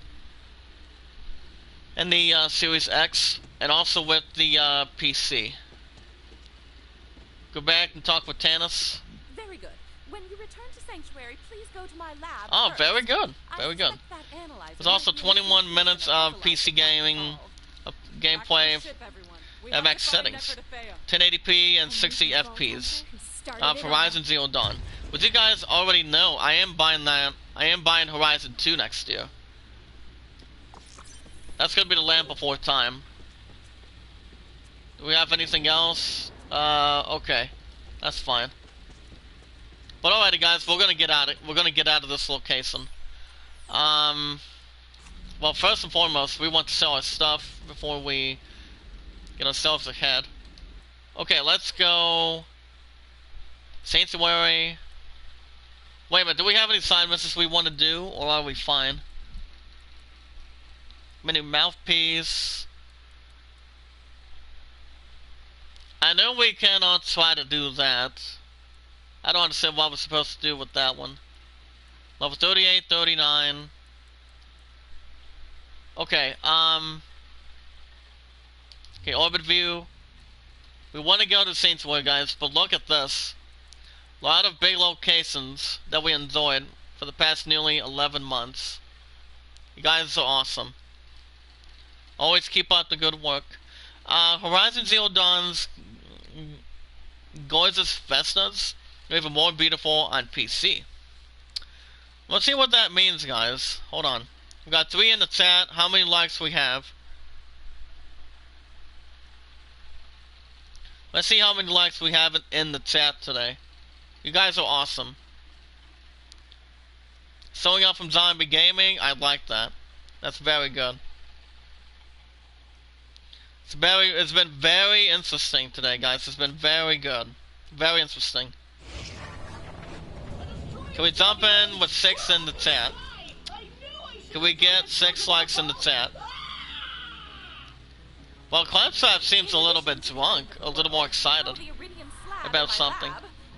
and the Series X, and also with the PC. Go back and talk with Tanis.
Very good. When you return to Sanctuary, please go to my lab.
Oh, very good. Very good. There's also 21 minutes of PC gaming, gameplay, MX settings, 1080p and 60 FPS.
started it all.
Horizon Zero Dawn. But you guys already know, I am buying that. I am buying Horizon 2 next year. That's gonna be the Land Before Time. Do we have anything else? Okay. That's fine. But alrighty guys, we're gonna get out of this location. Well, first and foremost, we want to sell our stuff before we get ourselves ahead. Okay, let's go. Sanctuary. Wait a minute, do we have any side missions we want to do, or are we fine? Mini mouthpiece. I know we cannot try to do that. I don't understand what we're supposed to do with that one. Level 38, 39. Okay, okay, orbit view. We want to go to Sanctuary, guys, but look at this. A lot of big locations that we enjoyed for the past nearly 11 months. You guys are awesome. Always keep up the good work. Horizon Zero Dawn's gorgeous Vestas are even more beautiful on PC. Let's see what that means, guys. Hold on. We got 3 in the chat. How many likes we have? Let's see how many likes we have in the chat today. You guys are awesome. Showing up from Zombie Gaming, I like that. That's very good. It's been very interesting today, guys. It's been very good. Very interesting. Can we jump in with 6 in the chat? Can we get 6 likes in the chat? Well, Claptrap seems a little bit drunk, a little more excited about something.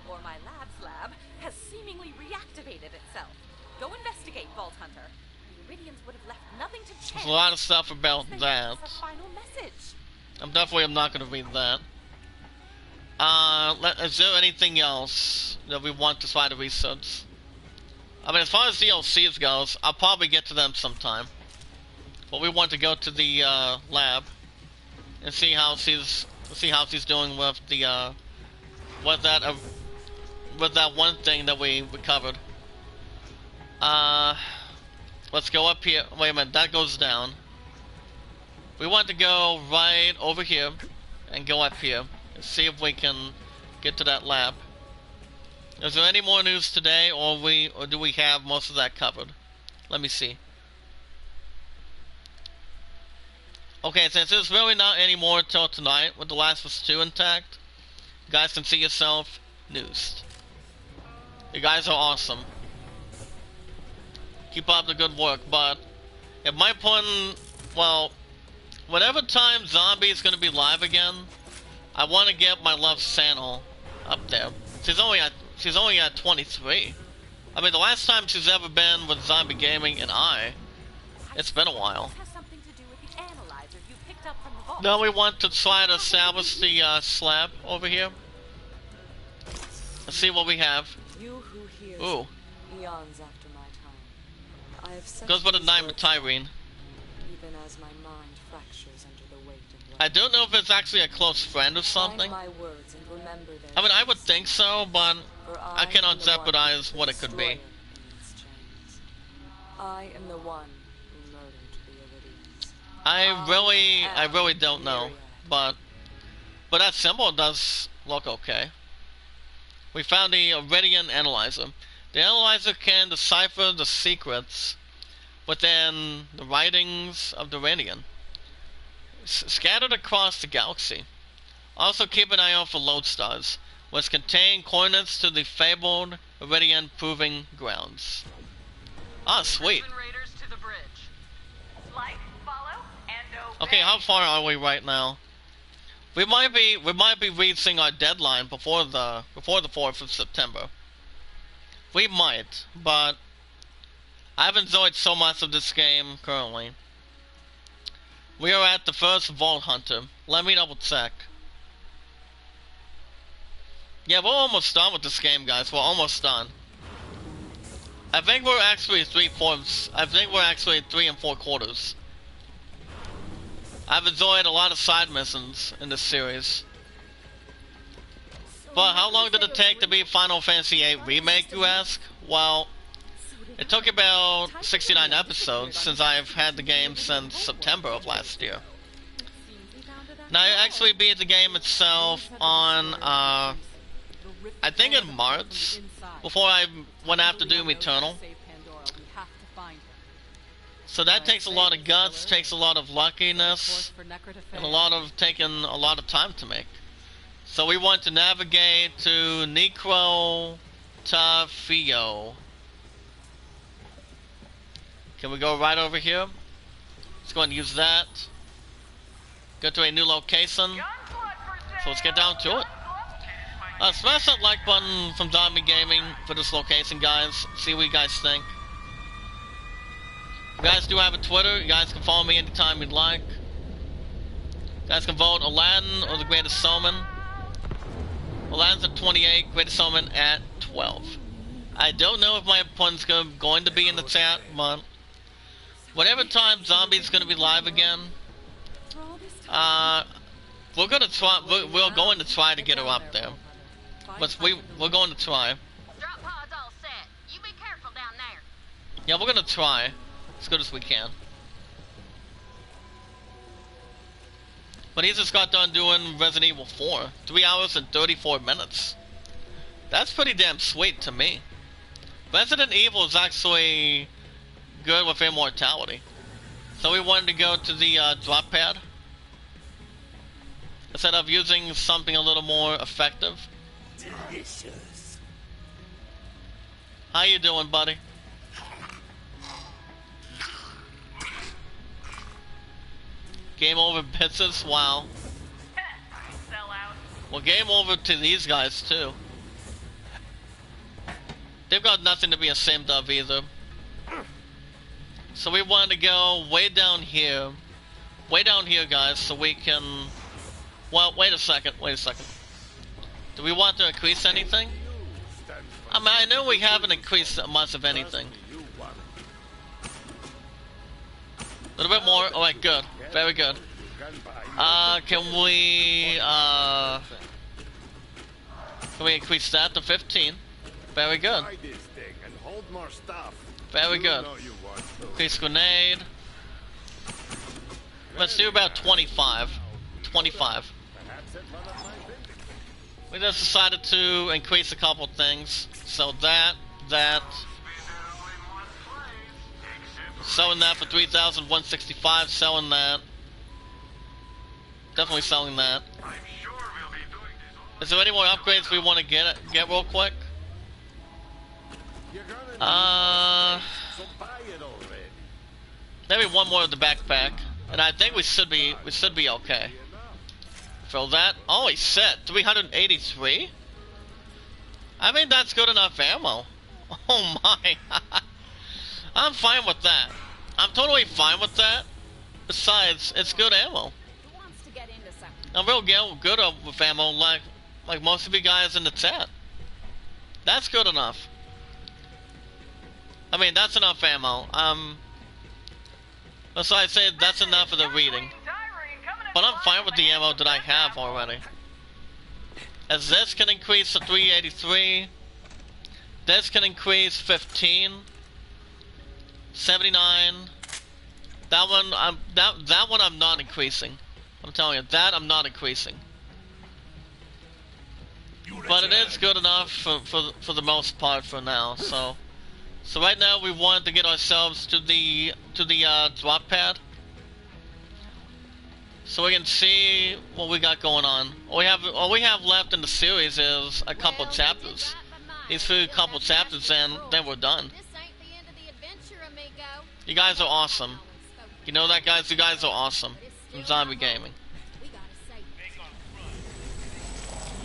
Or my lab's lab has seemingly reactivated itself. Go investigate, Vault Hunter. The Iridians would have left nothing to chance.
There's a lot of stuff about that.
Final message.
I'm not going to read that. Is there anything else that we want to try to research? I mean, as far as DLCs goes, I'll probably get to them sometime. But we want to go to the lab and see how she's doing with the with that one thing that we recovered. Let's go up here. Wait a minute, that goes down. We want to go right over here and go up here and see if we can get to that lab. Is there any more news today, or do we have most of that covered? Let me see. Okay, since there's really not any more till tonight with The Last of Us 2 intact, you guys can see yourself news. You guys are awesome. Keep up the good work, but at my point, well, whenever time Zombie is going to be live again, I want to get my love channel up there. She's only at 23. I mean, the last time she's ever been with Zombie Gaming and it's been a while. Now we want to try to establish the slab over here. Let's see what we have.
You who hears
Ooh.
eons after my time. I have set
Goes by the
these
name of
words
Tyrene.
even as my mind fractures under the weight of what
I don't know if it's actually a close friend or something.
Find my words and remember their
I mean, I would
truths.
think so, but
For
I cannot
am the one
jeopardize
who
what it could be.
destroyer in these chains. I am the one who murdered the Iridians.
I really don't know, but that symbol does look okay. We found the Iridian analyzer. The analyzer can decipher the secrets within the writings of the Iridian, scattered across the galaxy. Also keep an eye out for lodestars, which contain coordinates to the fabled Iridian proving grounds. Ah, sweet.
Raiders to the bridge. Like, follow, and obey.
Okay, how far are we right now? We might be reaching our deadline before the 4th of September. We might, but I've enjoyed so much of this game currently. We are at the first Vault Hunter. Let me double check. Yeah, we're almost done with this game, guys. We're almost done. I think we're actually 3/4. I think we're actually 3 3/4. I've enjoyed a lot of side missions in this series.
So
But how long did it take to beat Final Fantasy VIII Remake, you ask? Well, it took about 69 episodes since I've had the game since September of last year. Now, I actually beat the game itself on, I think in March, before I went after Doom Eternal. So that takes a lot of guts, takes a lot of luckiness, and taking a lot of time to make. So we want to navigate to Necrotafio. Can we go right over here? Let's go and use that. Go to a new location. So let's get down to it. Smash that like button from Zombie Gaming for this location, guys. See what you guys think. You guys do have a Twitter. You guys can follow me anytime you'd like. You guys can vote Aladdin or the Greatest Showman. Aladdin's at 28, Greatest Showman at 12. I don't know if my opponent's going to be in the chat, but whatever time Zombie's going to be live again, we're going to try. We're going to try to get her up there. But we're going to try.
Drop pod's all set. You be careful down there.
Yeah, we're going to try as good as we can. But he just got done doing Resident Evil 4. 3 hours and 34 minutes. That's pretty damn sweet to me. Resident Evil is actually good with immortality. So we wanted to go to the drop pad instead of using something a little more effective.
Delicious.
How you doing, buddy? Game over, pizzas? Wow.
Sell out.
Well, game over to these guys, too. They've got nothing to be ashamed of, either. So we wanted to go way down here. Way down here, guys, so we can... Well, wait a second. Do we want to increase anything? I mean, I know we haven't increased much of anything. A little bit more. Alright, good. Very good. Can we increase that to 15? Very good. Very good. Increase grenade. Let's do about 25. 25. We just decided to increase a couple things. So that. Selling that for 3,165. Selling that. Definitely selling that. Is there any more upgrades we want to get real quick? Maybe one more of the backpack, and I think we should be okay. Fill that. Oh, he said 383. I mean, that's good enough ammo. Oh my. I'm fine with that. I'm totally fine with that. Besides, it's good ammo. I'm real good with ammo, like most of you guys in the chat. That's good enough. I mean, that's enough ammo. So I'd say that's enough of the reading. But I'm fine with the ammo that I have already. As this can increase to 383. This can increase 15. 79. That one I'm not increasing. I'm telling you, that I'm not increasing. But it is good enough for the most part for now. So right now we want to get ourselves to the drop pad, so we can see what we got going on. All we have left in the series is a couple chapters. These few couple chapters, and then we're done. You guys are awesome. You know that, guys? You guys are awesome. From Zombie Gaming.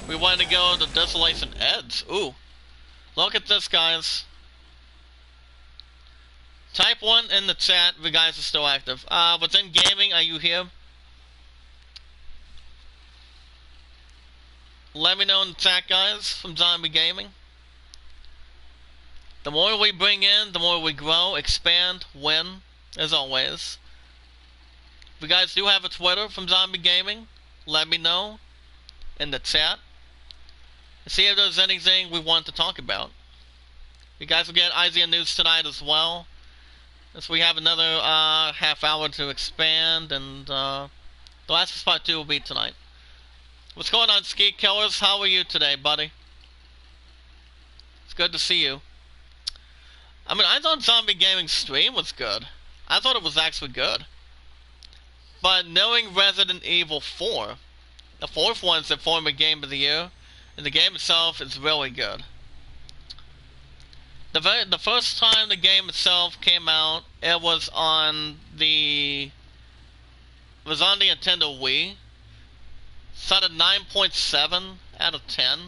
We wanted to go to Desolation Edge. Ooh. Look at this, guys. Type 1 in the chat if you guys are still active. Within gaming, are you here? Let me know in the chat, guys, from Zombie Gaming. The more we bring in, the more we grow, expand, win, as always. If you guys do have a Twitter from Zombie Gaming, let me know in the chat. See if there's anything we want to talk about. You guys will get IZN News tonight as well. As we have another half hour to expand, and the last part 2 will be tonight. What's going on, Ski Killers? How are you today, buddy? It's good to see you. I mean, I thought Zombie Gaming's stream was good. I thought it was actually good. But knowing Resident Evil 4, the 4th one's the former Game of the Year, and the game itself is really good. The first time the game itself came out, it was on the Nintendo Wii. It's at a 9.7 out of 10.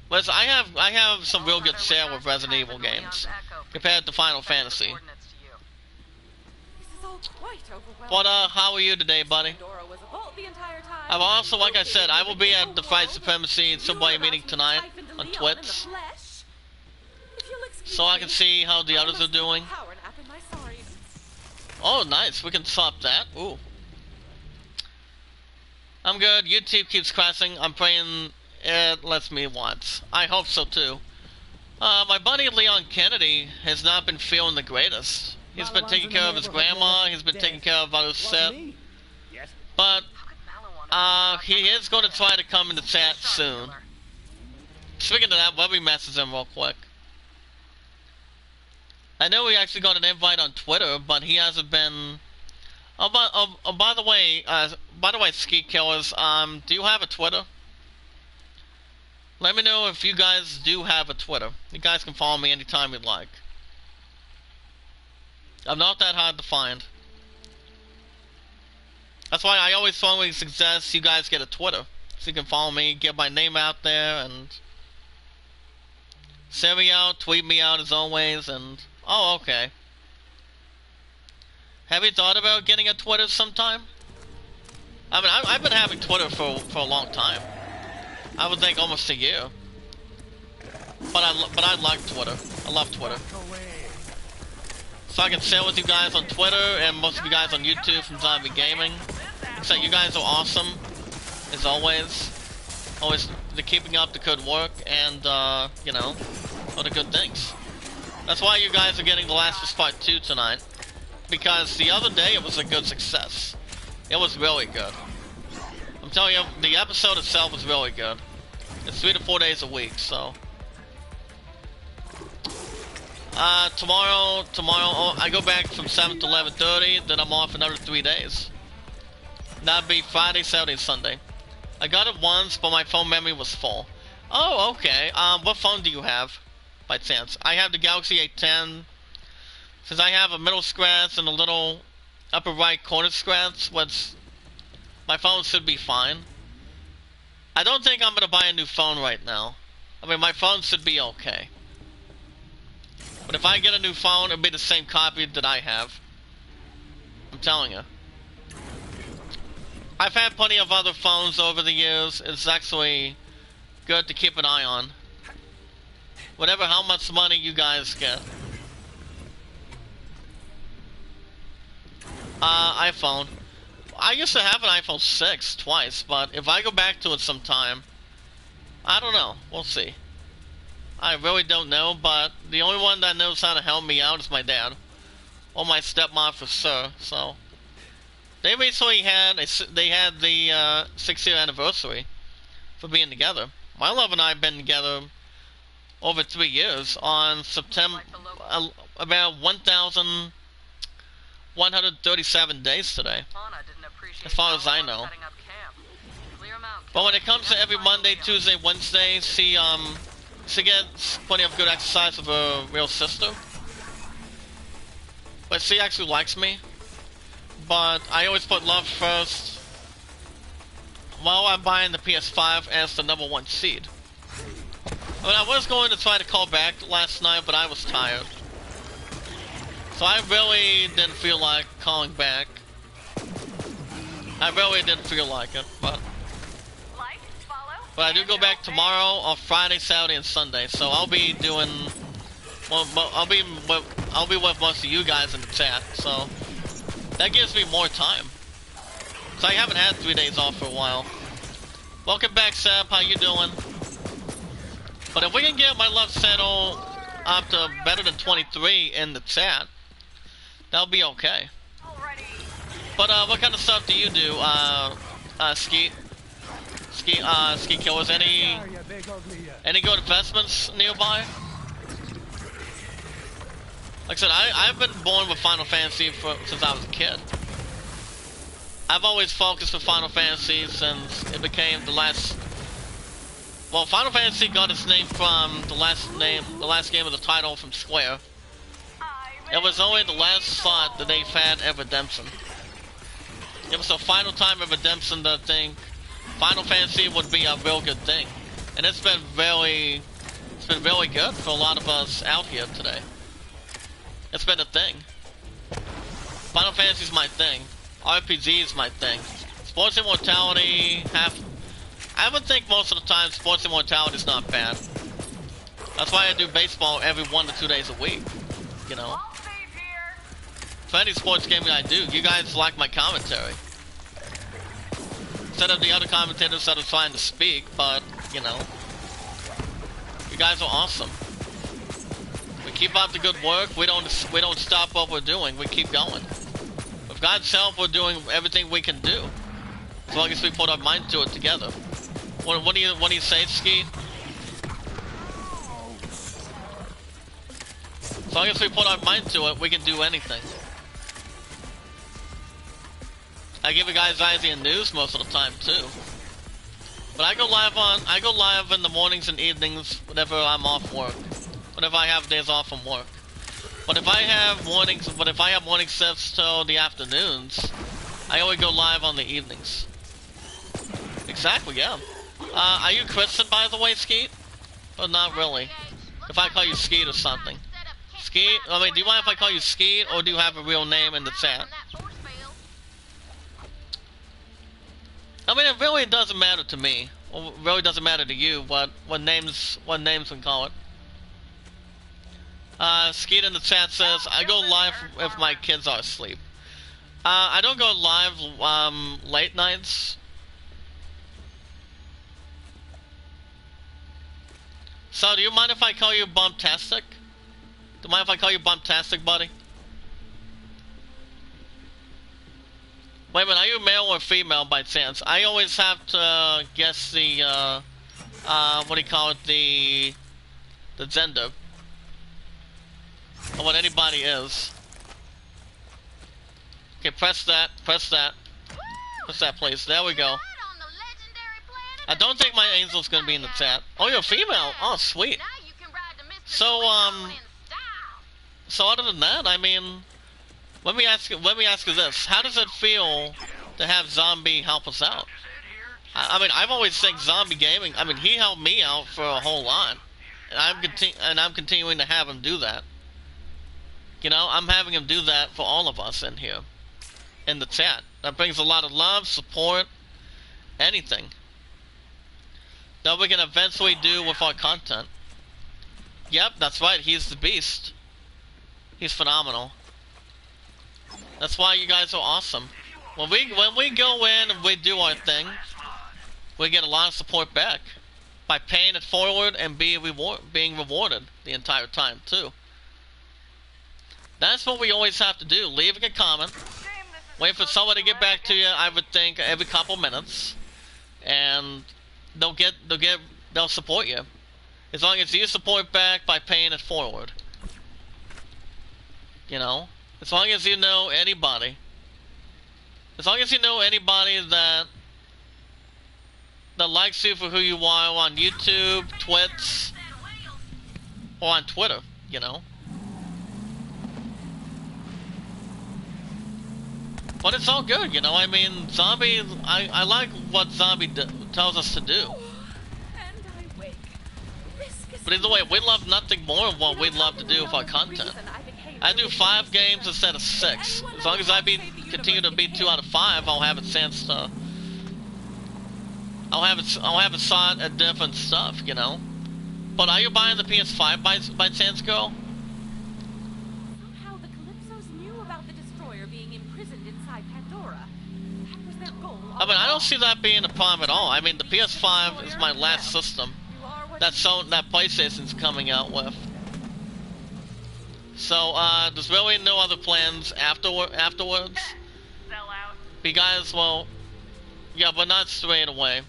But I have some real good share with Resident Evil games compared to Final Fantasy. But how are you today, buddy? I'm also, like I said, I will be at the Fight Supremacy and Subway meeting tonight on Twitch, so I can see how the others are doing. Oh, nice. We can swap that. Ooh. I'm good. YouTube keeps crashing. I'm praying it lets me once. I hope so too. My buddy Leon Kennedy has not been feeling the greatest. He's been taking care of his grandma. He's been taking care of others sick. But he is going to try to come into chat soon. Speaking of that, let me message him real quick. I know we actually got an invite on Twitter, but he hasn't been. By the way, Ski Killers, do you have a Twitter? Let me know if you guys do have a Twitter. You guys can follow me anytime you'd like. I'm not that hard to find. That's why I always strongly suggest you guys get a Twitter, so you can follow me, get my name out there, and send me out, tweet me out as always, and oh, okay. Have you thought about getting a Twitter sometime? I mean, I've been having Twitter for a long time. I would think almost a year. But I like Twitter. I love Twitter. So I can share with you guys on Twitter and most of you guys on YouTube from Zombie Gaming. So you guys are awesome, as always. Always keeping up the good work and, you know, all the good things. That's why you guys are getting The Last of Us Part 2 tonight. Because the other day it was a good success. It was really good. I'm telling you, the episode itself was really good. It's 3 to 4 days a week, so. Tomorrow, I go back from 7 to 11:30, then I'm off another 3 days. That'd be Friday, Saturday, and Sunday. I got it once, but my phone memory was full. Oh, okay. What phone do you have, by chance? I have the Galaxy A10. Since I have a middle scratch and a little upper right corner scratch, which my phone should be fine. I don't think I'm gonna buy a new phone right now. I mean, my phone should be okay. But if I get a new phone, it'll be the same copy that I have. I'm telling you. I've had plenty of other phones over the years. It's actually good to keep an eye on. Whatever, how much money you guys get. iPhone. I used to have an iPhone 6 twice, but if I go back to it sometime, I don't know. We'll see. I really don't know, but the only one that knows how to help me out is my dad. Or my stepmom for sure, so. They recently had, the 6-year anniversary for being together. My love and I have been together over 3 years on September, about 1,137 days today, as far as I know. But when it comes to every Monday, Tuesday, Wednesday, she gets plenty of good exercise with her real sister. But she actually likes me. But I always put love first. While I'm buying the PS5 as the #1 seed. I mean, I was going to try to call back last night, but I was tired. So I really didn't feel like calling back. I really didn't feel like it, but I do go back tomorrow on Friday, Saturday, and Sunday. So I'll be doing. Well, I'll be with most of you guys in the chat. So that gives me more time. So I haven't had 3 days off for a while. Welcome back, Seb. How you doing? But if we can get my love settle up to better than 23 in the chat, that'll be okay. But what kind of stuff do you do, Ski Killers? Any good investments nearby? Like I said, I've been born with Final Fantasy since I was a kid. I've always focused with Final Fantasy since it became the last. Well, Final Fantasy got its name from the last game of the title from Square. It was only the last slot that they've had at Redemption. It was the final time of Redemption that I think Final Fantasy would be a real good thing, and it's been really good for a lot of us out here today. It's been a thing. Final Fantasy's my thing. RPG is my thing. Sports Immortality, I would think most of the time Sports Immortality is not bad. That's why I do baseball every 1 to 2 days a week. You know. For any sports gaming I do, you guys like my commentary. Instead of the other commentators that are trying to speak, but, you know. You guys are awesome. We keep up the good work, we don't stop what we're doing, we keep going. With God's help, we're doing everything we can do. As long as we put our mind to it together. What do you say, Skeet? As long as we put our mind to it, we can do anything. I give you guys idea and news most of the time too. But I go live in the mornings and evenings whenever I'm off work. Whenever I have days off from work. But if I have morning shifts till the afternoons, I always go live on the evenings. Exactly, yeah. Are you Christian, by the way, Skeet? Or not really? If I call you Skeet or something. Skeet? I mean, do you mind if I call you Skeet, or do you have a real name in the chat? I mean, it really doesn't matter to me. Well, it really doesn't matter to you what names we call it. Skeet in the chat says, I go live if my kids are asleep. I don't go live late nights. So, do you mind if I call you Bumptastic? Do you mind if I call you Bumptastic, buddy? Wait a minute, are you male or female by chance? I always have to guess the, what do you call it, the gender. Or what anybody is. Okay, press that, please. There we go. I don't think my angel's gonna be in the chat. Oh, you're a female? Oh, sweet. So, so other than that, I mean, let me ask you this: how does it feel to have Zombie help us out? I mean, I've always think Zombie Gaming. I mean, he helped me out for a whole lot, and I'm continuing to have him do that. You know, I'm having him do that for all of us in here, in the chat. That brings a lot of love, support, anything that we can eventually do with our content. Yep, that's right, he's the beast. He's phenomenal. That's why you guys are awesome. When we go in and we do our thing, we get a lot of support back. By paying it forward and being rewarded the entire time too. That's what we always have to do. Leaving a comment. Wait for someone to get back to you, I would think, every couple minutes. And they'll support you. As long as you support back by paying it forward. You know? As long as you know anybody. As long as you know anybody that likes you for who you are on YouTube, Twitch, or on Twitter, you know? But it's all good, you know? I mean, Zombie, I like what Zombie tells us to do. But either way, we love nothing more than what we love to do with our content. I do 5 games instead of 6. As long as I continue to beat 2 out of 5, I'll have a chance to. I'll have a shot at different stuff, you know. But are you buying the PS5 by chance, girl?
Somehow the Calypsos knew about the destroyer being imprisoned inside Pandora. That was their goal.
I mean, I don't see that being a problem at all. I mean, the PS5 is my last system that PlayStation's coming out with. So, there's really no other plans afterwards.
Sell out.
Because, well, yeah, but not straight away.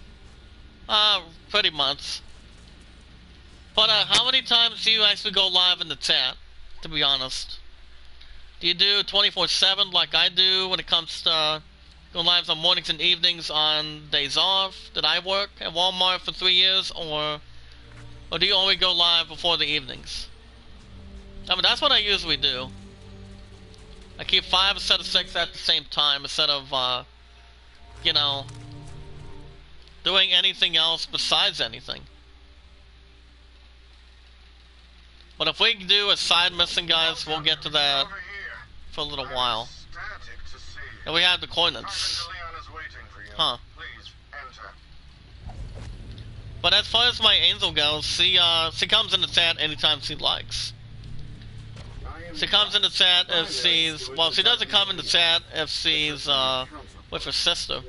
Pretty much. But, how many times do you actually go live in the chat, to be honest? Do you do 24/7 like I do when it comes to going live on mornings and evenings on days off that I work at Walmart for 3 years, or do you only go live before the evenings? I mean, that's what I usually do. I keep 5 instead of 6 at the same time instead of, you know, doing anything else besides anything. But if we do a side mission, guys, we'll get to that for a little while. And we have the coordinates. Huh. But as far as my angel goes, she comes in the chat anytime she likes. She comes in the chat if she's, well, she doesn't come in the chat if she's with her sister.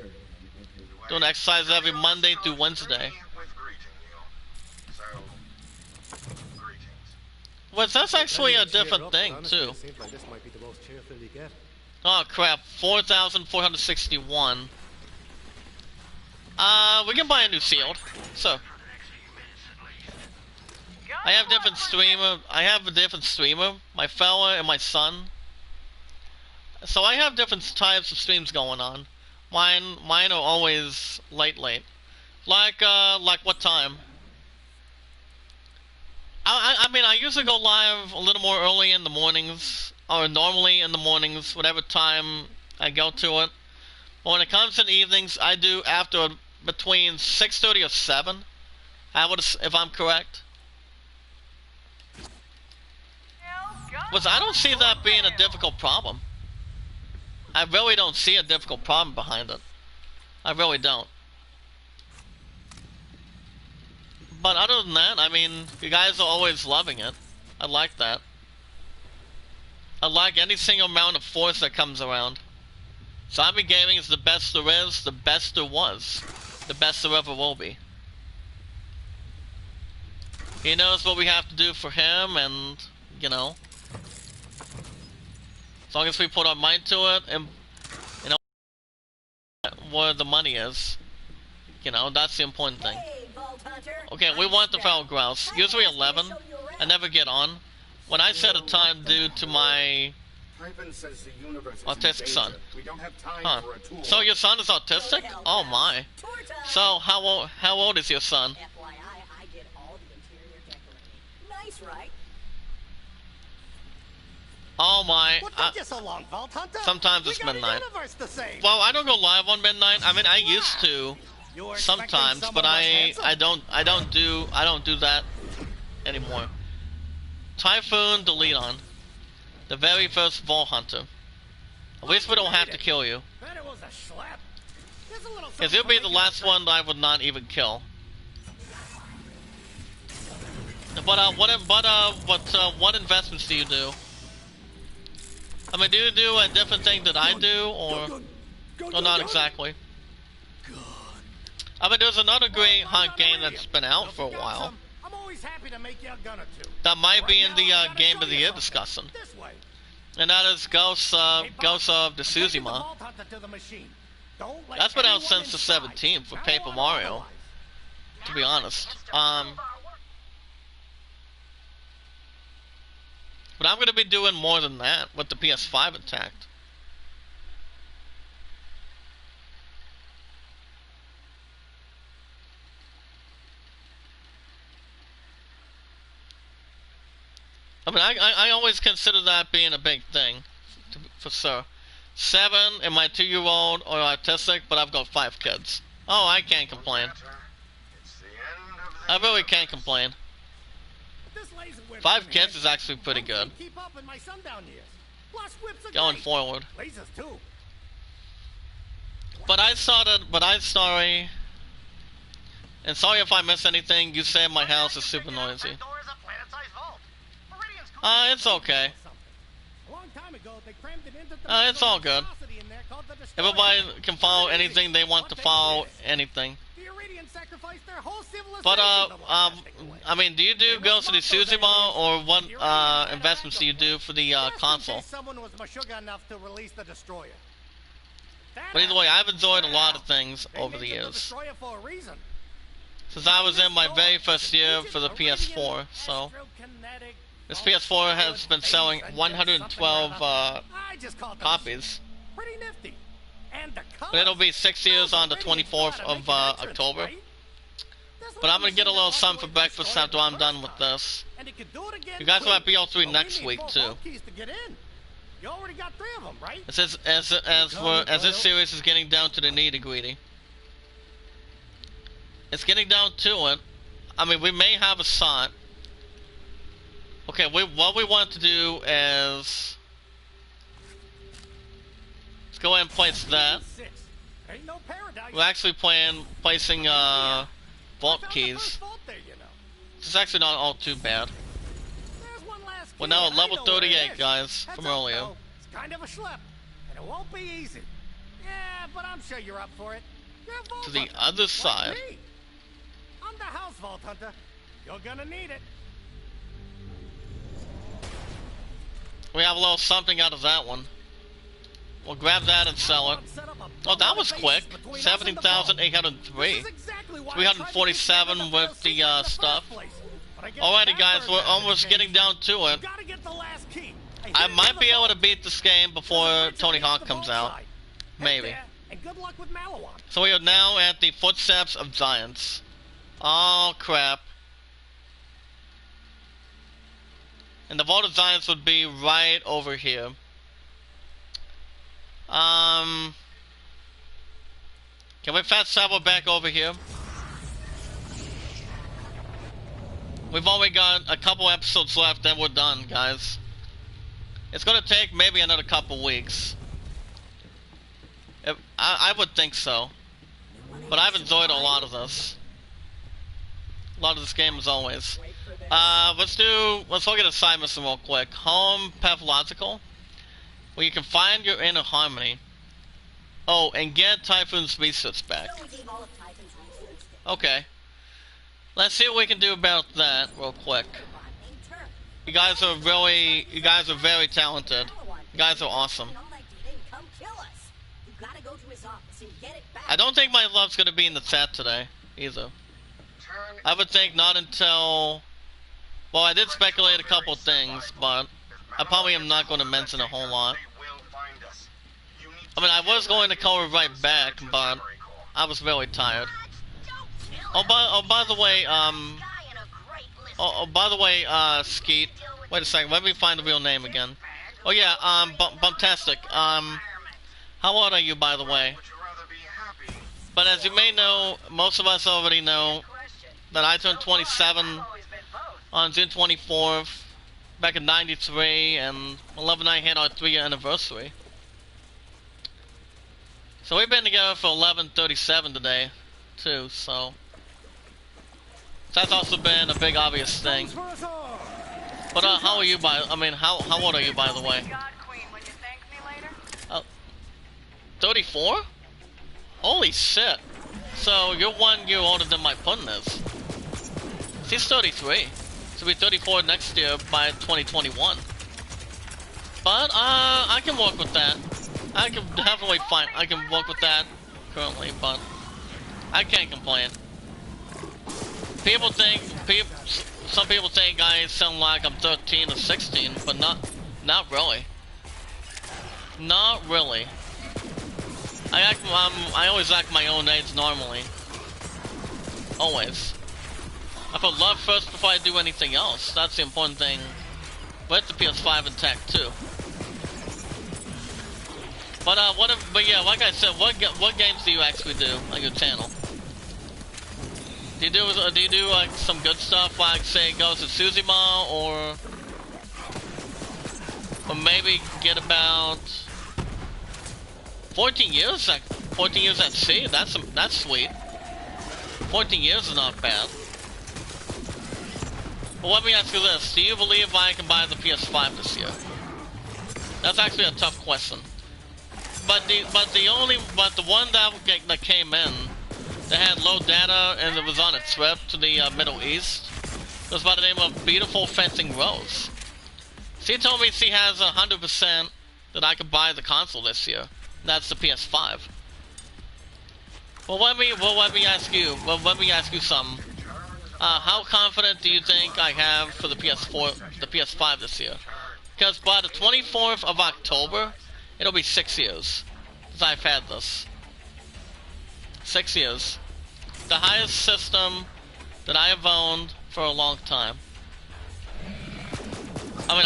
Doing exercise every Monday through Wednesday. Well, that's actually a different thing, too. Oh crap, 4,461. We can buy a new shield. So I have a different streamer, my fella and my son. So I have different types of streams going on. Mine are always late. Like what time? I mean, I usually go live a little more early in the mornings, or normally in the mornings, whatever time I go to it. But when it comes to the evenings, I do after between 6:30 or 7. If I'm correct. Which I don't see that being a difficult problem. I really don't see a difficult problem behind it. I really don't. But other than that, I mean, you guys are always loving it. I like that. I like any single amount of force that comes around. Zombie gaming is the best there is, the best there was, the best there ever will be. He knows what we have to do for him, and, you know, as long as we put our mind to it, and, you know, where the money is, you know, that's the important thing. Okay, we want the feral grouse. Usually 11. I never get on. When I set a time due to my autistic son. Huh. So your son is autistic? Oh my. So how old is your son? Oh my. Sometimes it's midnight. Well, I don't go live on midnight. I mean, I used to sometimes, but I don't do that anymore. Typhoon, delete on. The very first Vault Hunter. At least we don't have to kill you. Because you'll be the last one that I would not even kill. But what investments do you do? I mean, do you do a different thing that I do, or not exactly? I mean, there's another great hunt game that's been out for a while. That might be in the Game of the Year discussion. And that is Ghosts of Tsushima. That's been out since the 17th for Paper Mario, to be honest. But I'm going to be doing more than that with the PS5 intact. I mean, I always consider that being a big thing, for sure. 7 and my 2-year-old are autistic, but I've got 5 kids. Oh, I can't complain. I really can't complain. 5 kids is actually pretty good. Going forward. But sorry. And sorry if I miss anything. You say my house is super noisy. It's okay. It's all good. Everybody can follow anything they want to follow, anything.
The Iridians sacrificed their whole civilization
But,
to broadcasting away.
I mean, do you do Ghost of Tsushima, or what, investments do you do for the,
Just in
console?
case someone was mashuga enough to release the destroyer. That
But either way, I've enjoyed a lot of
happened.
things
They
over the
named it
years.
destroyer for a reason.
Since I was in my very first year for the PS4, so... This PS4 has been selling 112,
I just called them
copies.
pretty nifty. And the
But it'll be 6 years on the 24th of, October. But I'm gonna get a little something for breakfast after I'm done with this. You guys will have BO3 next week, too.
You already got 3 of them, right?
It says, as this series is getting down to the nitty-gritty. It's getting down to it. I mean, we may have a shot. Okay, what we want to do is... Let's go ahead and place that. We're actually placing, vault keys. This is actually not all too bad. We're now at level 38, guys, from earlier.
It's kind of a schlep, and it won't be easy. Yeah, but I'm sure you're up for it. You're a vault
To the
hunter,
other
like
side.
me. I'm the house vault hunter. You're gonna need it.
We have a little something out of that one. We'll grab that and sell it. Oh, that was quick. 17,803. 347 with the, stuff. Alrighty, guys, we're almost getting down to it. I might be able to beat this game before Tony Hawk comes out. Maybe. So we are now at the footsteps of giants. Oh, crap. And the Vault of Giants would be right over here. Can we fast travel back over here? We've only got a couple episodes left, then we're done, guys. It's gonna take maybe another couple weeks. I would think so. But I've enjoyed a lot of this. A lot of this game as always. Let's look at a side mission real quick. Home Pathological. Where you can find your inner harmony. Oh, and get Typhoon's research back. Okay. Let's see what we can do about that real quick. You guys are very talented. You guys are awesome. I don't think my love's gonna be in the chat today, either. I would think not until... Well, I did speculate a couple things, but I probably am not going to mention a whole lot. I mean, I was going to call her right back, but I was really tired. By the way, Skeet. Wait a second, let me find the real name again. Oh yeah, Bumptastic. How old are you, by the way? But as you may know, most of us already know that I turned 27 on June 24th, back in '93, and 11 and I hit our 3-year anniversary. So we've been together for 11/37 today, too, so... That's also been a big obvious thing. But how are you how old are you, by the way? 34? Holy shit. So you're 1 year older than my pun is. She's 33. She'll be 34 next year by 2021. But I can work with that. I can definitely I can work with that currently, but I can't complain. Some people think I sound like I'm 13 or 16, but not really. Not really. I always act my own age normally. Always. I put love first before I do anything else. That's the important thing with the PS5 intact too. But yeah, like I said, what games do you actually do on your channel? Do you do like some good stuff, like say Ghost of Tsushima, or maybe get about 14 years? Like 14 years at sea. That's sweet. 14 years is not bad. But let me ask you this: do you believe I can buy the PS5 this year? That's actually a tough question. but the one that came in that had low data and it was on a trip to the Middle East was by the name of Beautiful Fencing Rose. She told me she has 100% that I could buy the console this year. That's the PS5. Well, let me ask you. Well, let me ask you something. How confident do you think I have for the PS4, the PS5 this year? Because by the 24th of October, it'll be 6 years since I've had this. 6 years. The highest system that I have owned for a long time. I mean,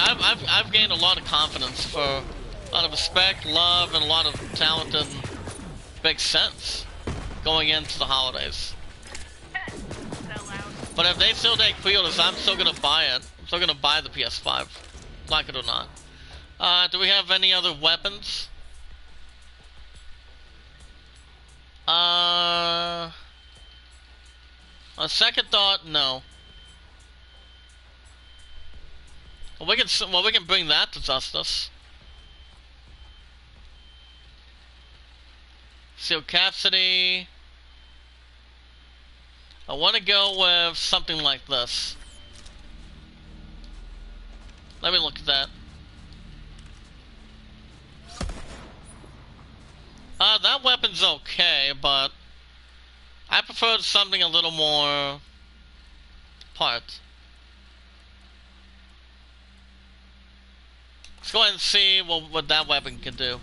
I've gained a lot of confidence for a lot of respect, love, and a lot of talent and big sense going into the holidays. But if they still take pre-orders, I'm still gonna buy it. I'm still gonna buy the PS5, like it or not. Do we have any other weapons? On second thought, no. Well, we can bring that to justice. Seal Cassidy. I want to go with something like this. Let me look at that. That weapon's okay, but I prefer something a little more part. Let's go ahead and see what that weapon can do.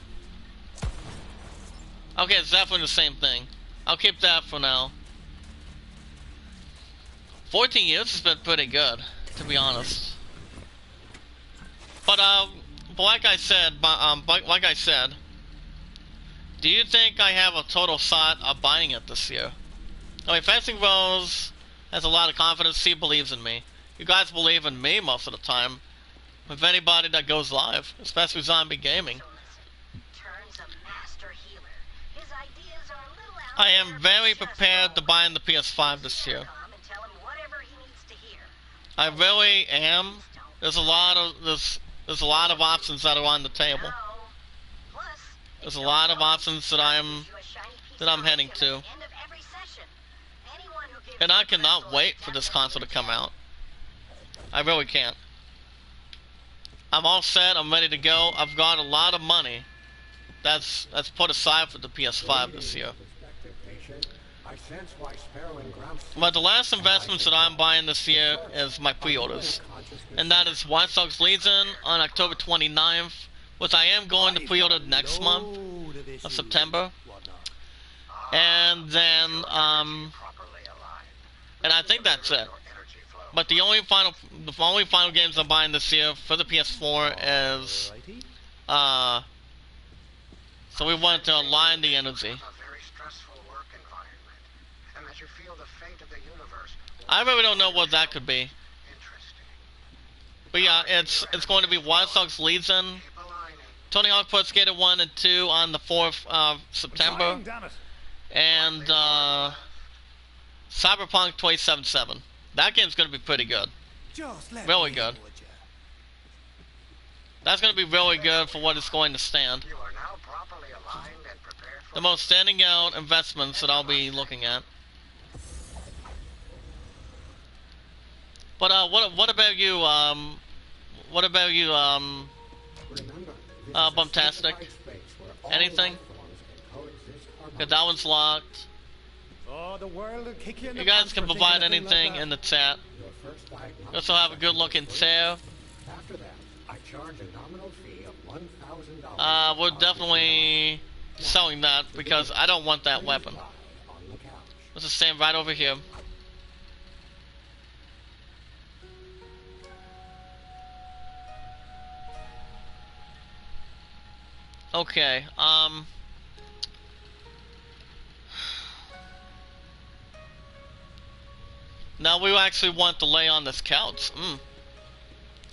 Okay, it's definitely the same thing. I'll keep that for now. 14 years has been pretty good, to be honest. But like I said, do you think I have a total shot of buying it this year? I mean, Fencing Rose has a lot of confidence. She believes in me. You guys believe in me most of the time. With anybody that goes live, especially Zombie Gaming. I am very prepared to buy in the PS5 this year. I really am. There's a lot of options that are on the table. There's a lot of options that I'm heading to. And I cannot wait for this console to come out. I really can't. I'm all set, I'm ready to go. I've got a lot of money that's put aside for the PS5 this year. But the last investments that I'm buying this year is my pre-orders. And that is Watch Dogs Legion on October 29th, which I am going to pre-order next month of September. And then, and I think that's it. But the only final games I'm buying this year for the PS4 is, so we want to align the energy. I really don't know what that could be. But yeah, it's going to be Watch Dogs Legion, Tony Hawk Pro Skater 1 and 2 on the 4th of September, and Cyberpunk 2077. That game's going to be pretty good. Really good. That's going to be really good for what it's going to stand. The most standing out investments that I'll be looking at. But what about you? What about you? Bumptastic? Anything? Okay, that one's locked. You guys can provide anything in the chat. You also have a good looking chair. We're definitely selling that because I don't want that weapon. Let's just stand right over here. Okay, now we actually want to lay on this couch.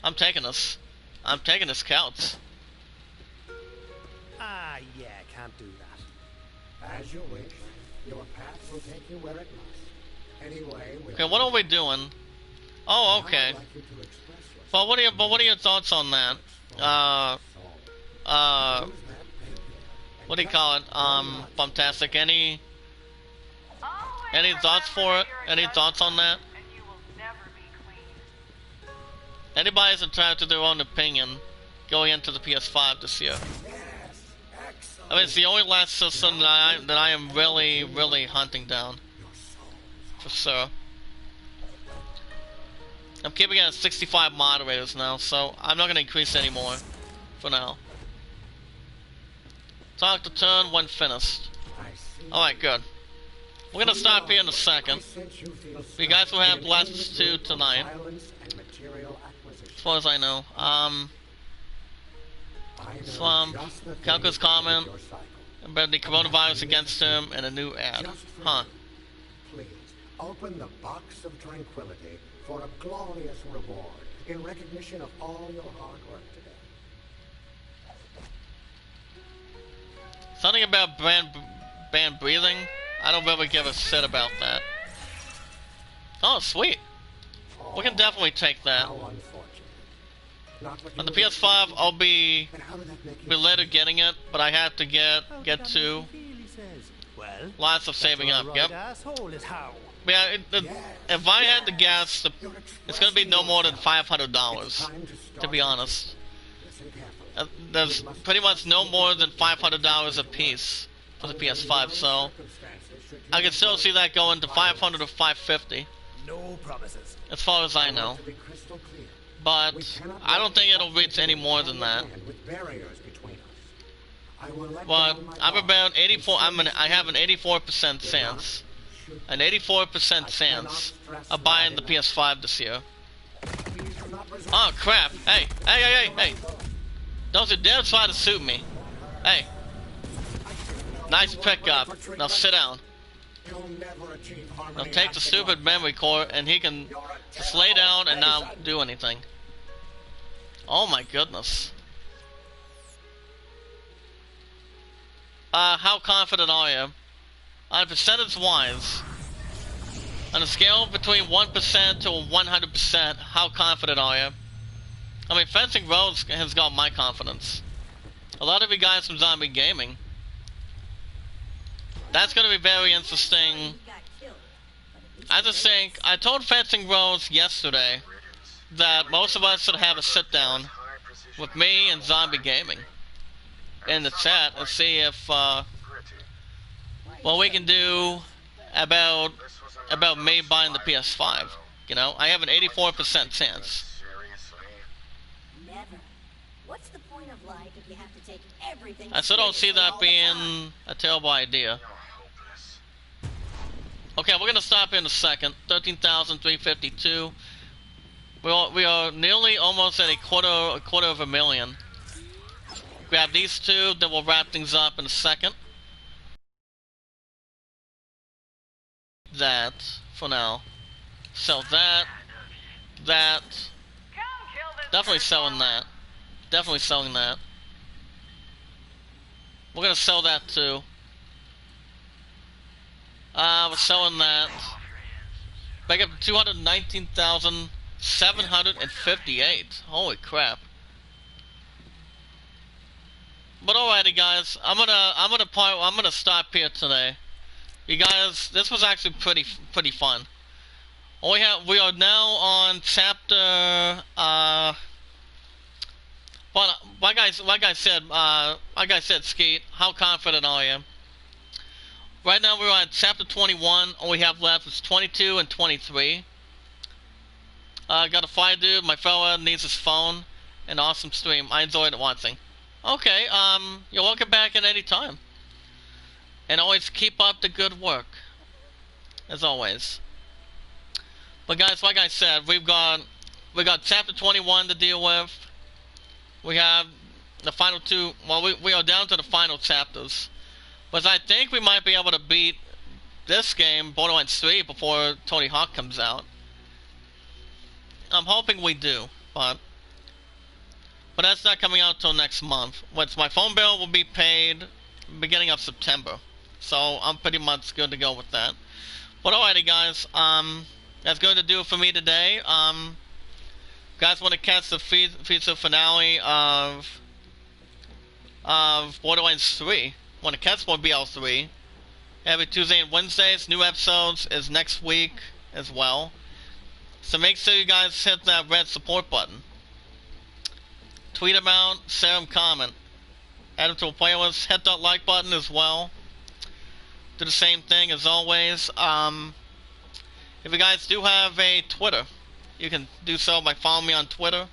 I'm taking this. I'm taking this couch.
Yeah, can't do that.
As you wish, your path will take you where it must. Anyway,
okay, what are we doing? Oh, okay. Well, what are your thoughts on that? what do you call it? Fantastic. Any
Always
thoughts for
remember
it?
you're a
Any thoughts on that?
and you will never be clean.
Anybody's entitled to their own opinion going into the PS5 this year. I mean, it's the only last system that I am really, really hunting down. For sure. I'm keeping it at 65 moderators now, so I'm not going to increase anymore for now. Talk to turn when finished. Alright, good. We're going to stop here in a second. You guys will have last two tonight, as far as I know. Calco's comment about the coronavirus against him and a new ad. Huh.
Please, open the box of tranquility for a glorious reward in recognition of all your hard work today.
Something about banned breathing? I don't really give a shit about that. Oh, sweet. We can definitely take that.
How unfortunate. Not what
On the
you
PS5, I'll be
And how did that make you
later getting it, but I have to get to
Well,
lots of saving up. Yep.
asshole is how.
Yeah, if I had to guess, it's gonna be no more than $500.
time to
To
start.
be honest,
Listen carefully.
there's pretty much no more than $500 a piece for the PS5. So I can still see that going to 500 or 550,
No promises.
as far as I know.
To be crystal clear,
But I don't think it'll reach any more than that.
with barriers between us. I will let
But
down my
I'm
guard.
about 84. I have an 84% chance. An 84% chance of buying the PS5 this year.
Please do not resist.
Oh crap! Hey! Hey! Hey! Hey! Hey! Don't you dare try to shoot me! Hey! Nice pickup. Now sit down.
You'll never achieve harmony.
Now take the stupid memory core, and he can just lay down and not do anything. Oh my goodness. How confident are you? On percentage-wise, on a scale between 1% to 100%, how confident are you? I mean, Fencing Roads has got my confidence. A lot of you guys from Zombie Gaming. That's going to be very interesting. I just think, I told Fencing Roads yesterday that most of us should have a sit-down with me and Zombie Gaming in the chat and see if, what we can do about me buying the PS5. You know, I have an 84% chance.
Never. What's the point of life if you have to take everything?
I still don't see
seriously
that
all the
being
time?
a terrible idea. Okay, we're gonna stop in a second. 13,352. We are nearly almost at a quarter of a million. Grab these two, then we'll wrap things up in a second. That for now. Sell that.
Come kill this
Definitely
person.
selling that. Definitely selling that. We're gonna sell that too. We're selling that. Back up to 219,758. Holy crap. But alrighty guys, I'm gonna stop here today. You guys, this was actually pretty fun. We are now on chapter but like I said, Skeet, how confident are you? Right now we're on chapter 21. All we have left is 22 and 23. Got a fire dude. My fella needs his phone. An awesome stream. I enjoyed watching. Okay, you're welcome back at any time. And always keep up the good work. As always. But guys, like I said, we got chapter 21 to deal with. We have the final two. Well, we are down to the final chapters. But I think we might be able to beat this game, Borderlands 3, before Tony Hawk comes out. I'm hoping we do, but that's not coming out till next month. My phone bill will be paid beginning of September, so I'm pretty much good to go with that. But alrighty, guys, that's going to do it for me today. Guys, want to catch the feature finale of Borderlands 3? want to catch more BL3, every Tuesday and Wednesdays. New episodes is next week as well. So make sure you guys hit that red support button. Tweet them out, share them, comment. Add them to a playlist. Hit that like button as well. Do the same thing as always. If you guys do have a Twitter, you can do so by following me on Twitter.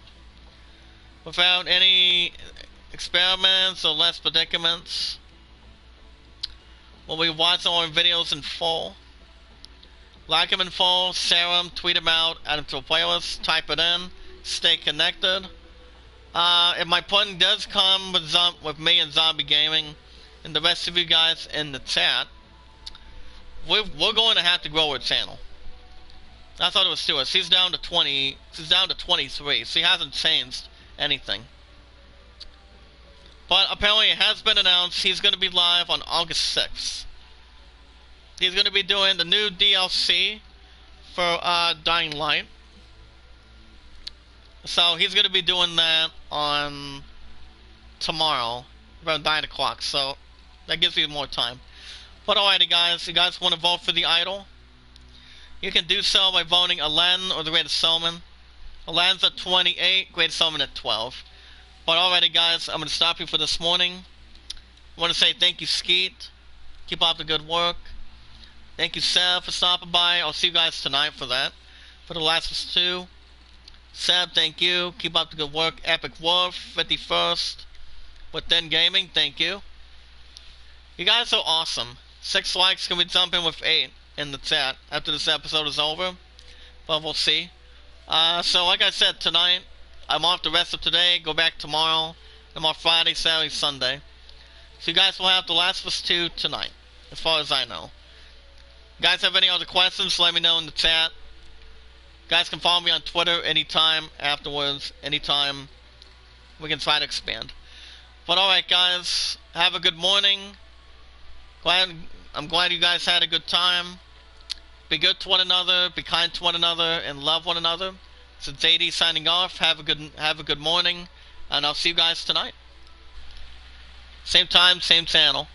Without any experiments or less predicaments, we'll be watching all our videos in full. Like them in full, share them, tweet them out, add them to a playlist, type it in, stay connected. If my pudding does come with me and Zombie Gaming and the rest of you guys in the chat, we're going to have to grow our channel. I thought it was Stuart. He's down to 20. He's down to 23, so he hasn't changed anything. But apparently it has been announced he's going to be live on August 6th. He's going to be doing the new DLC for Dying Light. So he's going to be doing that on tomorrow, around 9 o'clock. So that gives me more time. But alrighty guys, if you guys want to vote for the idol, you can do so by voting Alen or the Greatest Showman. Alen's at 28, Greatest Showman at 12. But alrighty guys, I'm going to stop you for this morning. I want to say thank you Skeet. Keep up the good work. Thank you Seb for stopping by. I'll see you guys tonight for that. For The Last of Us 2. Seb, thank you. Keep up the good work. Epic Wolf, 51st. Within Gaming, thank you. You guys are awesome. 6 likes, can we jump in with 8 in the chat after this episode is over? But we'll see. So like I said, tonight, I'm off the rest of today, go back tomorrow. I'm off Friday, Saturday, Sunday. So you guys will have The Last of Us 2 tonight, as far as I know. You guys have any other questions, let me know in the chat. You guys can follow me on Twitter anytime afterwards, anytime we can try to expand. But alright guys, have a good morning. I'm glad you guys had a good time. Be good to one another, be kind to one another, and love one another. So JD signing off. Have a good morning, and I'll see you guys tonight. Same time, same channel.